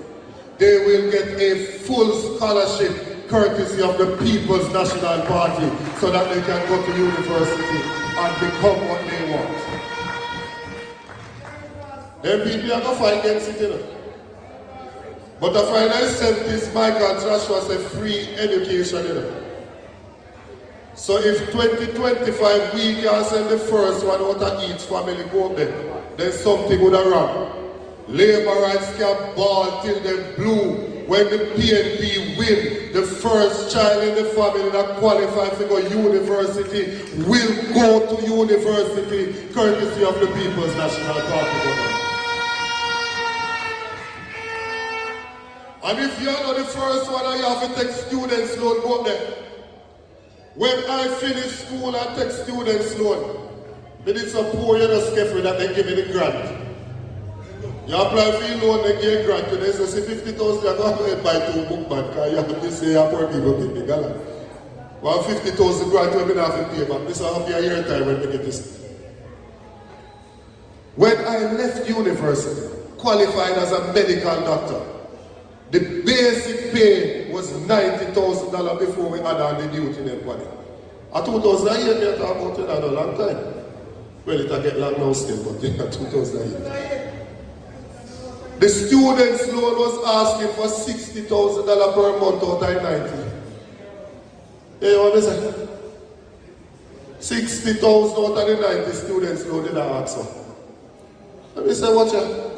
they will get a full scholarship courtesy of the People's National Party so that they can go to university and become what they want. Then people are going to fight against it, you know. But the final 70s, Michael Joshua said free education, you know. So if 2025 we can send the first one out of each family go up there, then something would have wrong. Labour rights can ball till they blue. When the PNP win, the first child in the family that qualifies to go university will go to university courtesy of the People's National Party government. And if you're not the first one, you have to take students loan, go up there. When I finish school, I take students loan. But it's a poor, you know, scaffrey that they give me the grant. You apply for your loan, they give a grant. They say 50,000, you go ahead and buy 2 book bags, because you have to say your poor people get big. Well, 50,000 grant, you have to pay back. This will have a year time when they get this. When I left university, qualified as a medical doctor, the basic pay was $90,000 before we add on the duty in everybody. At 2008, we talk about it a long time. Well, it'll get long now still, but in 2008. The students' loan was asking for $60,000 per month out of 90. You know what they say? 60,000 out of the 90 students' loan did I ask for. Let me say, watch out.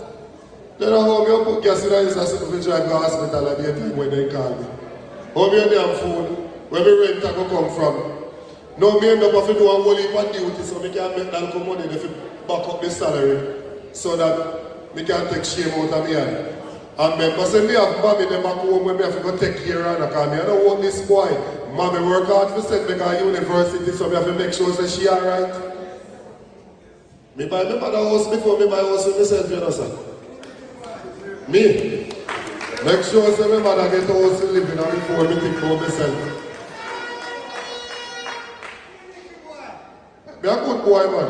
They don't know how me put gas in the house and drive to the hospital at the time when they call me. How me damn food, where my rent I go come from. Now me end up having to do a whole heap of duty so me can make that money to back up the salary so that me can take shame out of me hand. And remember, say me have mommy them back home when me have to go take care of her because me I don't want this boy. Mommy work hard to send me to university so me have to make sure that she alright. Me buy my mother house before me buy house with myself, you know, sir. Me, make sure that my mother get a house to live in before me think about myself. Me a good boy, man.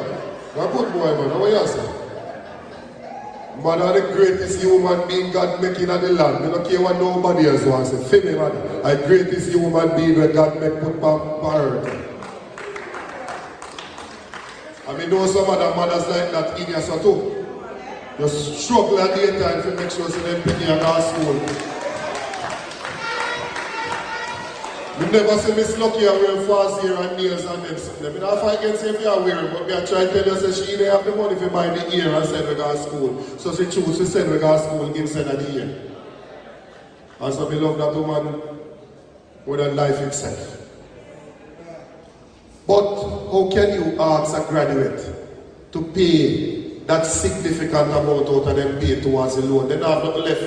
Me a good boy, man. How are you, sir? Man are the greatest human being God making on the land. I don't care what nobody else wants to say. Me, man. The greatest human being where God make put on earth. I mean, know some other mothers like that in your too. You struggle at the time to make sure they pick you at school. You never see Miss Lucky wearing fast hair and nails and them. I mean, if I can say if you are wearing, but I try to tell you that she didn't have the money to buy the ear and send me to school. So she choose to send me to school instead of the ear. And so I love that woman with her life itself. But how can you ask a graduate to pay that significant amount out of them pay towards the loan? They don't have nothing left.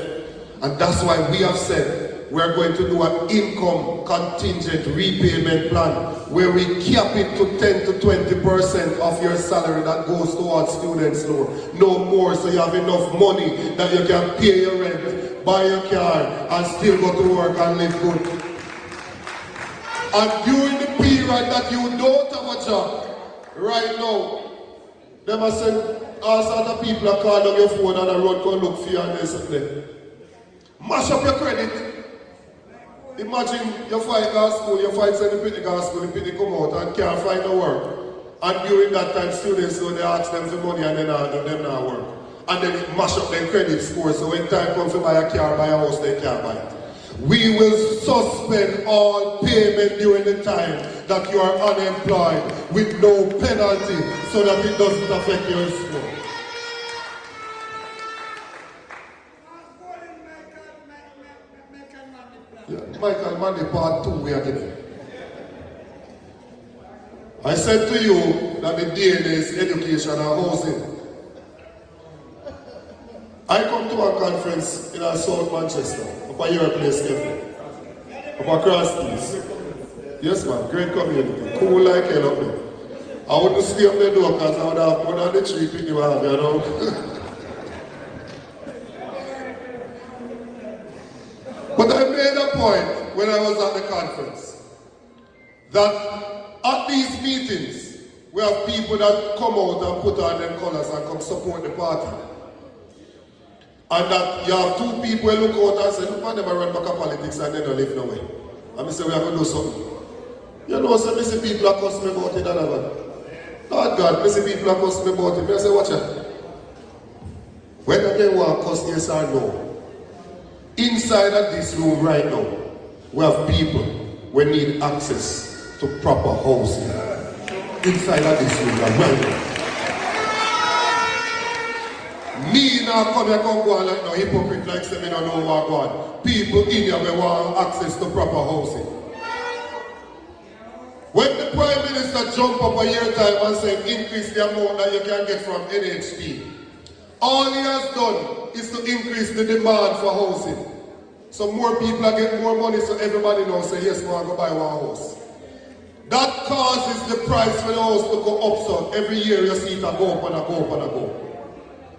And that's why we have said we're going to do an income contingent repayment plan where we cap it to 10 to 20% of your salary that goes towards students' loan. No more, so you have enough money that you can pay your rent, buy your car, and still go to work and live good. And during the period that you don't have a job, right now, Them I said, all sorts of people are calling on your phone and a road go look for you and there's something. Mash up your credit. Imagine you fight go to school, you fight send the Pitney go to school, the Pitney come out and can't find no work. And during that time, students, so they ask them for money and then them not work. And then it mash up their credit score, so when time comes to buy a car, buy a house, they can't buy it. We will suspend all payment during the time that you are unemployed with no penalty so that it doesn't affect your score. Yeah, Michael Mandy part 2 we are getting. I said to you that the DNA is education and housing. I come to a conference in South Manchester, up at your place, Cafe, up across East. Yes, man, great community, cool like hell up there. I wouldn't stay up there though because I would have more than the 3 people you have, you know. But I made a point when I was at the conference that at these meetings we have people that come out and put on them colours and come support the party. And that you have 2 people who look out and say, look man, them run back to politics and they don't live no way. And I say, we are going to do something. You know, so I see people are cussing me about it and Lord God, I see people are cussing me about it. I say, watch out. Whether they want to cuss yes or no, inside of this room right now, we have people who need access to proper housing. Inside of this room right now. Me now come here come go on like no hypocrite like say me don't know what go on. People in here will want access to proper housing. When the Prime Minister jump up a year time and say increase the amount that you can get from NHP, all he has done is to increase the demand for housing. So more people are getting more money so everybody knows say yes, I want to go buy one house. That causes the price for the house to go up so every year you see it go up and go up and go.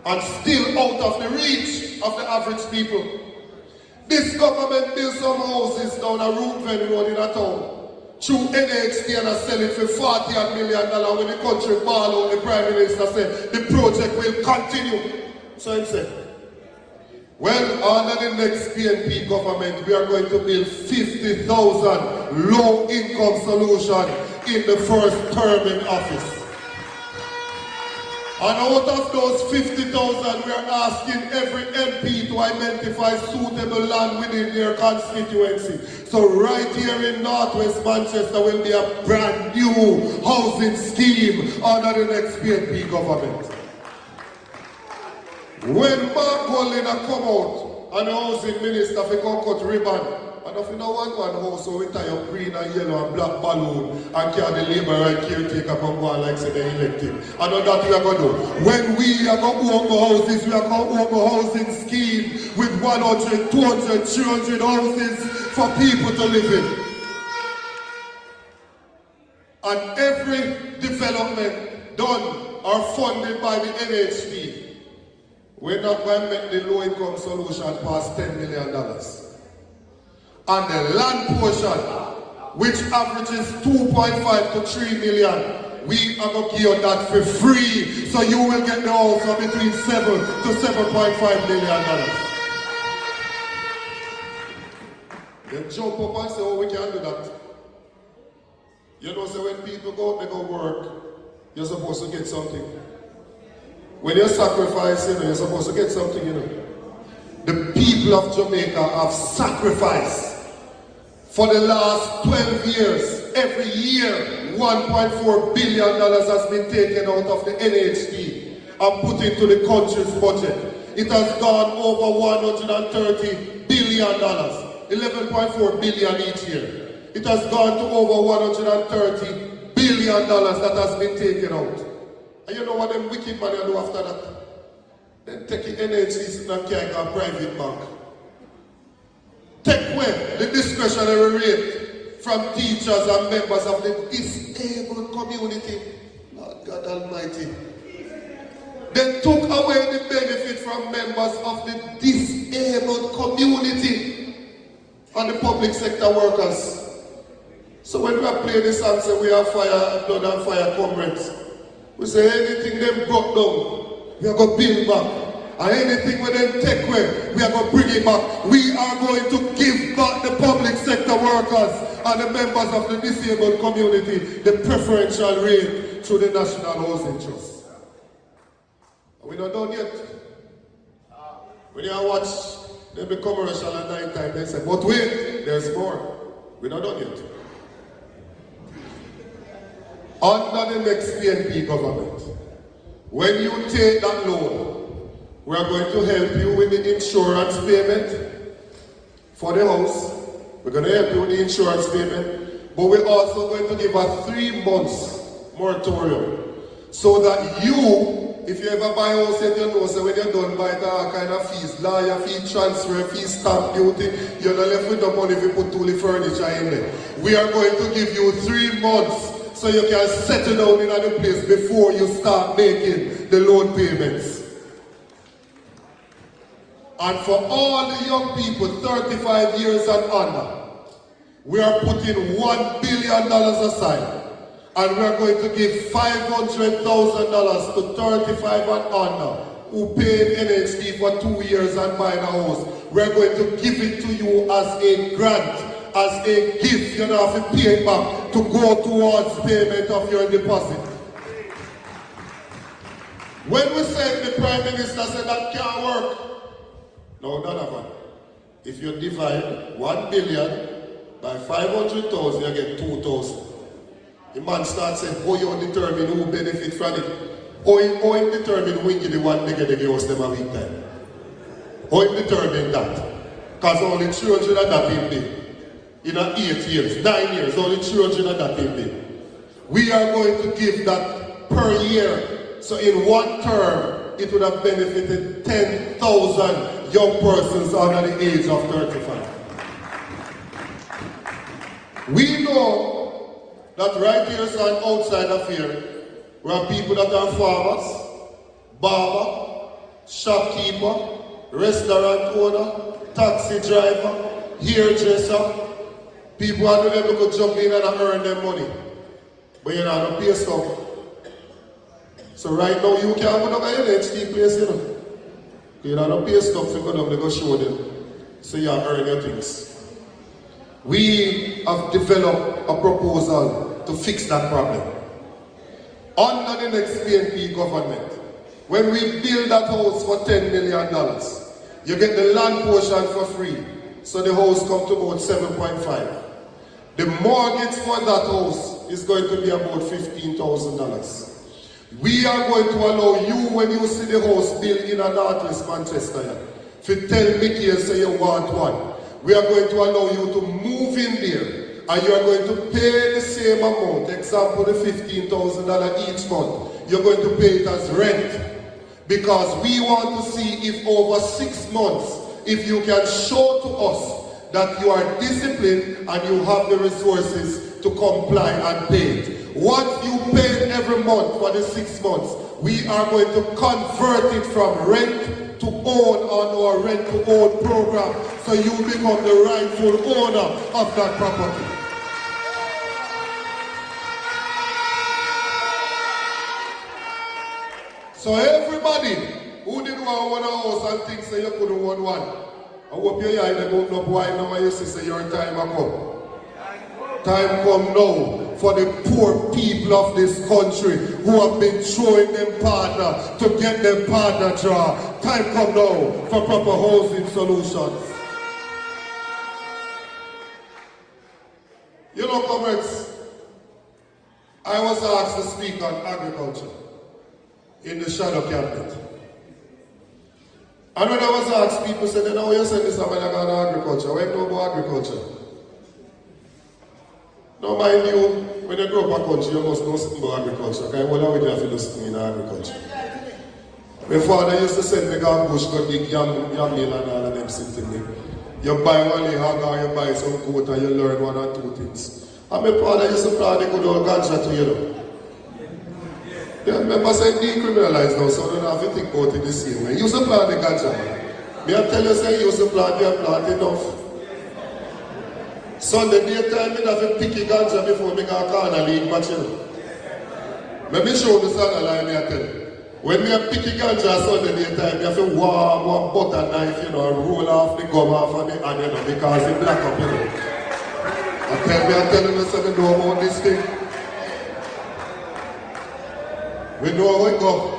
And still out of the reach of the average people. This government built some houses down a Rootven Road in a town through NHT and sell it for $40 million when the country ball out. The Prime Minister said the project will continue. So he said, well, under the next PNP government, we are going to build 50,000 low-income solutions in the first term in office. And out of those 50,000, we are asking every MP to identify suitable land within their constituency. So right here in Northwest Manchester will be a brand new housing scheme under the next PNP government. When Mark Collina come out and the housing minister fi come cut ribbon, and if you don't want one house so we tie up green and yellow and black balloon and carry the labor and caretaker come go on like say they elected. And on that we are going to do. When we are going to own the houses, we are going to own a housing scheme with 100, 200, 300 houses for people to live in. And every development done or funded by the NHP, we're not going to make the low-income solution past $10 million. And the land portion, which averages 2.5 to 3 million, we are going to give you that for free. So you will get the house for between $7 to $7.5 million. Then jump up and say, oh, we can't do that. You know, so when people go out, they go work, you're supposed to get something. When you sacrifice, you're supposed to get something, The people of Jamaica have sacrificed. For the last 12 years, every year, $1.4 billion has been taken out of the NHP and put into the country's budget. It has gone over $130 billion, $11.4 billion each year. It has gone to over $130 billion that has been taken out. And you know what them wicked money do after that? Then take the NHP and carry a private bank. Take away the discretionary rate from teachers and members of the disabled community. Lord God Almighty. They took away the benefit from members of the disabled community and the public sector workers. So when we are playing this song, say we are fire, blood and fire comrades. We say anything them brought down, we are going to build back. And anything we then take away, we are going to bring it back. We are going to give back the public sector workers and the members of the disabled community the preferential rate through the National Housing Trust. We're not done yet. When you watch the commercial at night time, they say, but wait, there's more. We're not done yet. Under the next PNP government, when you take that loan, we are going to help you with the insurance payment for the house. We're going to help you with the insurance payment, but we're also going to give a 3 months moratorium so that you, if you ever buy a house, you know, so when you're done by that kind of fees, lawyer fee, transfer fee, stamp duty, you're not left with the money if you put all the furniture in there. We are going to give you 3 months so you can settle down in other place before you start making the loan payments. And for all the young people 35 years and under, we are putting $1 billion aside. And we are going to give $500,000 to 35 and under who paid NHD for 2 years and buying a house. We are going to give it to you as a grant, as a gift. You don't have to pay it back to go towards payment of your deposit. When we said the Prime Minister said that can't work, no, none of it. If you divide 1 billion by 500,000, you get 2,000. The man starts saying, how you determine who benefit from it? How you determine who give the one they get the house them a week time? How you determine that? Because only children are that in there. In 8 years, 9 years, only children are that in there. We are going to give that per year. So in one term, it would have benefited 10,000 young persons under the age of 35. We know that right here is an outside affair. We have people that are farmers, barber, shopkeeper, restaurant owner, taxi driver, hairdresser. People who do them to jump in and earn them money. But you're not going to pay stuff. So right now you can't go down to your HT place, you know. You don't pay stuff to go down, they go show them. So you earn your things. We have developed a proposal to fix that problem. Under the next PNP government, when we build that house for $10 million, you get the land portion for free. So the house comes to about 7.5. The mortgage for that house is going to be about $15,000. We are going to allow you, when you see the house built in a Northwest Manchester, if you tell Mickey and say you want one, we are going to allow you to move in there and you are going to pay the same amount. Example, the $15,000 each month. You're going to pay it as rent. Because we want to see if over 6 months, if you can show to us that you are disciplined and you have the resources to comply and pay it. What you pay every month for the 6 months, we are going to convert it from rent to own on our rent to own program, so you become the rightful owner of that property. So everybody who did want a house and thinks that you couldn't want one, I hope you're here and open up wide now and you say your time will come. Time come now for the poor people of this country who have been throwing them partner to get them partner draw. Time come now for proper housing solutions. You know, comrades, I was asked to speak on agriculture in the shadow cabinet. And when I was asked, people said, "No, you said this about agriculture. Why don't know about agriculture?" Now, mind you, when you grow up a country, you must know something about agriculture. Okay, what are we doing to do something in agriculture? My father used to send me to bush, go dig yam meal and all of them things. You buy one hog or you buy some goat and you learn 1 or 2 things. And my father used to plant the good old ganja to you know. Yeah, remember saying decriminalized now, so I don't have to think about it the same way. You used to plant the ganja. Me I tell you, say you used to plant, you plant enough. Sunday daytime, I have to pick a ganja before I go corner league match. Let me show the son line me I tell you. When we are picking ganja Sunday daytime, you have to warm one butter knife, you know, and roll off the gum off of the onion, you know, because it black up, you know. I'm telling you something about this thing. We know how it goes.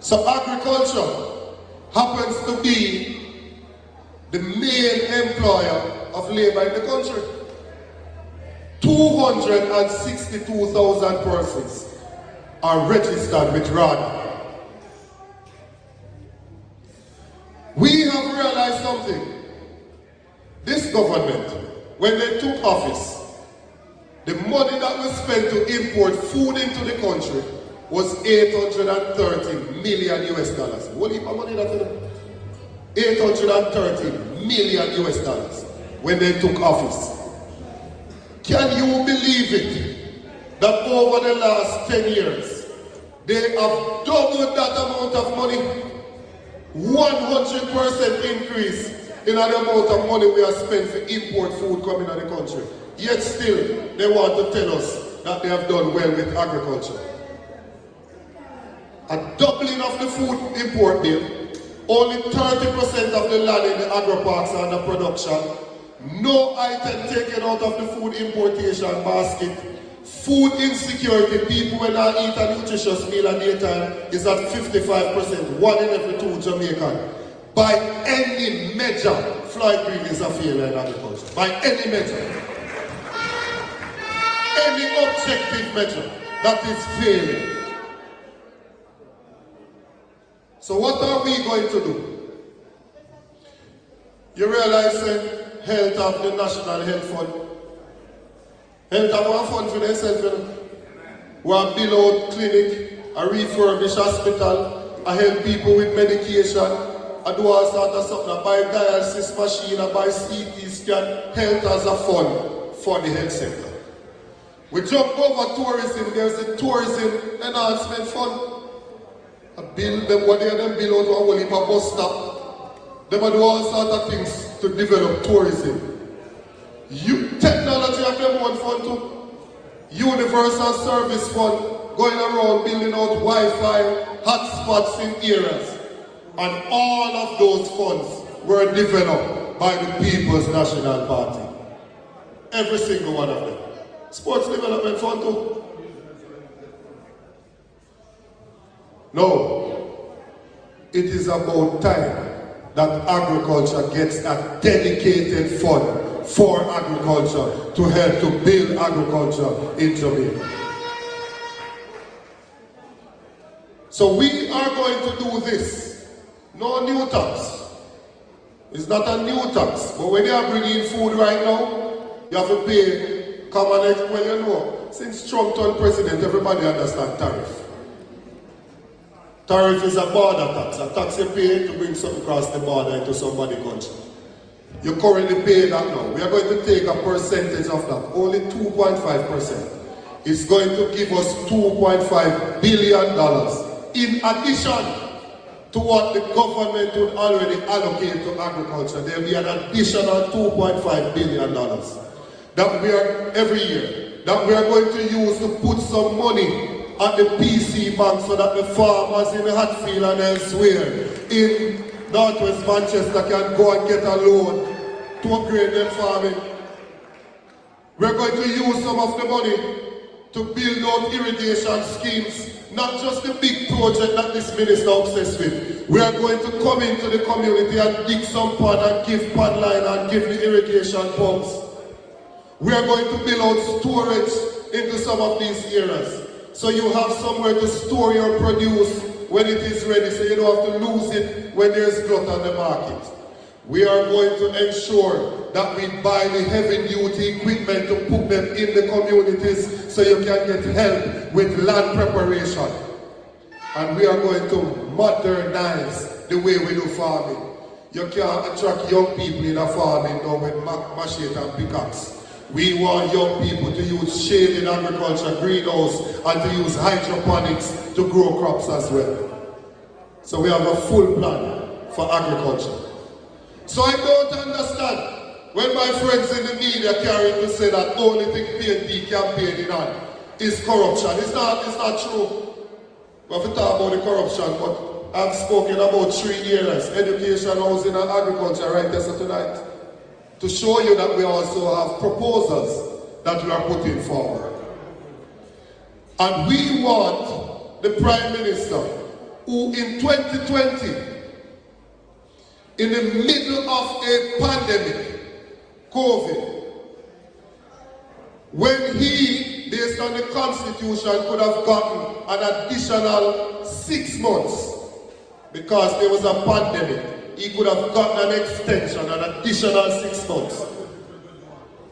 So agriculture happens to be the main employer of labor in the country. 262,000 persons are registered with RAD. We have realized something. This government, when they took office, the money that was spent to import food into the country was 830 million US dollars. What heap of money that for them? 830 million US dollars when they took office. Can you believe it that over the last 10 years they have doubled that amount of money? 100% increase in the amount of money we have spent for import food coming in the country. Yet still, they want to tell us that they have done well with agriculture. A doubling of the food import bill, only 30% of the land in the agro-parks are under production, no item taken out of the food importation basket, food insecurity, people when they eat a nutritious meal at daytime is at 55%, 1 in every 2 Jamaican. By any measure, Floyd Green is a failure in agriculture. By any measure. Any objective measure, that is failure. So what are we going to do? You realize that health of the National Health Fund. Health of one fund for themselves. We have build out clinic, a refurbish hospital, I help people with medication, I do all sorts of stuff, I buy dialysis machine, I buy CT scan, health as a fund for the health sector. We jump over tourism, there's a tourism enhancement fund. I build them, what they build out a whole heap of bus stop. They do all sorts of things to develop tourism. Technology of them one fund too. Universal Service Fund, going around building out Wi-Fi, hotspots in areas. And all of those funds were developed by the People's National Party. Every single one of them. Sports Development Fund too. No. It is about time that agriculture gets a dedicated fund for agriculture to help to build agriculture in Jamaica. So we are going to do this. No new tax. It's not a new tax. But when you are bringing food right now, you have to pay common, well you know, since Trump turned president, everybody understands tariff. Tariff is a border tax, a tax you pay to bring something across the border into somebody's country. You currently pay that now. We are going to take a percentage of that, only 2.5%. It's going to give us $2.5 billion in addition to what the government would already allocate to agriculture. There will be an additional $2.5 billion that we are, every year, that we are going to use to put some money at the PC Bank so that the farmers in Hatfield and elsewhere in Northwest Manchester can go and get a loan to upgrade their farming. We're going to use some of the money to build out irrigation schemes, not just the big project that this minister obsessed with. We are going to come into the community and dig some pond and give pond line and give the irrigation pumps. We are going to build out storage into some of these areas. So you have somewhere to store your produce when it is ready, so you don't have to lose it when there's glut on the market. We are going to ensure that we buy the heavy-duty equipment to put them in the communities so you can get help with land preparation. And we are going to modernize the way we do farming. You can't attract young people in a farming now with machete and pickaxe. We want young people to use shade in agriculture, greenhouse, and to use hydroponics to grow crops as well. So we have a full plan for agriculture. So I don't understand when my friends in the media carry to say that only thing PNP campaigning on is corruption, it's not true. We have to talk about the corruption, but I've spoken about 3 areas: education, housing, and agriculture right there tonight, to show you that we also have proposals that we are putting forward. And we want the Prime Minister, who in 2020, in the middle of a pandemic, COVID, when he, based on the Constitution, could have gotten an additional 6 months, because there was a pandemic, he could have gotten an extension, an additional 6 months.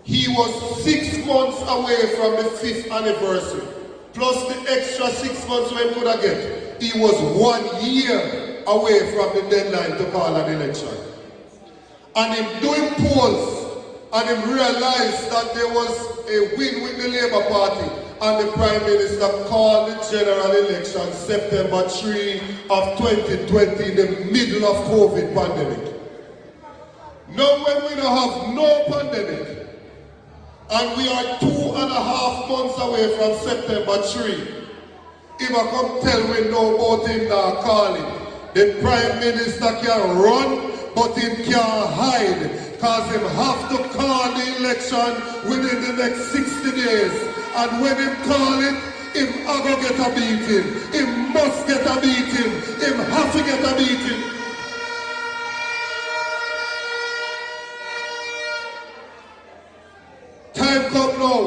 He was 6 months away from the 5th anniversary, plus the extra 6 months when he could have get. He was 1 year away from the deadline to call an election. And in doing polls, and he realized that there was a win with the Labour Party, and the Prime Minister called the general election September 3 of 2020 in the middle of COVID pandemic. Now when we don't have no pandemic, and we are 2.5 months away from September 3, if I come tell we know about him now calling, the Prime Minister can run, but he can't hide, because he have to call the election within the next 60 days. And when he call it, him go get a beating. He must get a beating. Him have to get a beating. Time come now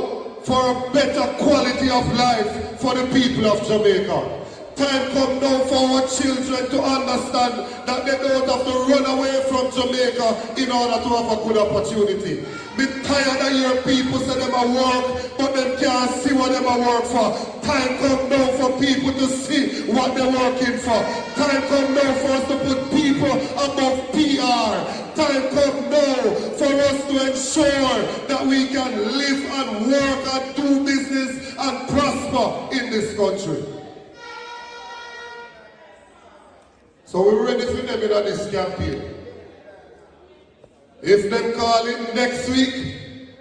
for a better quality of life for the people of Jamaica. Time come now for our children to understand that they don't have to run away from Jamaica in order to have a good opportunity. Me tired of hearing people say them a work, but them can't see what them a work for. Time come now for people to see what they're working for. Time come now for us to put people above PR. Time come now for us to ensure that we can live and work and do business and prosper in this country. So we're ready for them in this campaign. If them call it next week,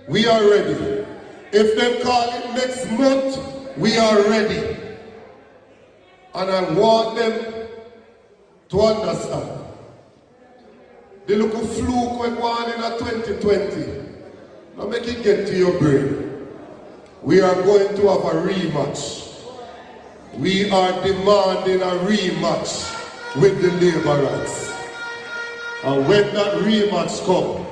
we are ready. If them call it next month, we are ready. And I want them to understand. The little fluke went on in 2020. Now make it get to your brain. We are going to have a rematch. We are demanding a rematch with the laborers. And when that rematch comes,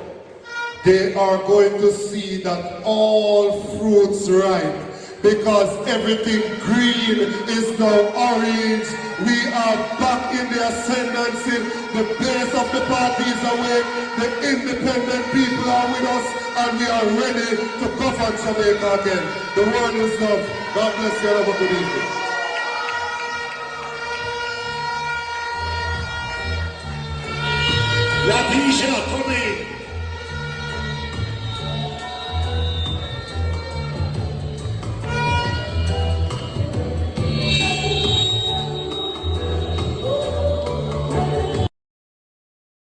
they are going to see that all fruits ripe, because everything green is now orange. We are back in the ascendancy. The base of the party is awake. The independent people are with us, and we are ready to govern Jamaica again. The world is love. God bless you. Have a good evening. La Divisional coming.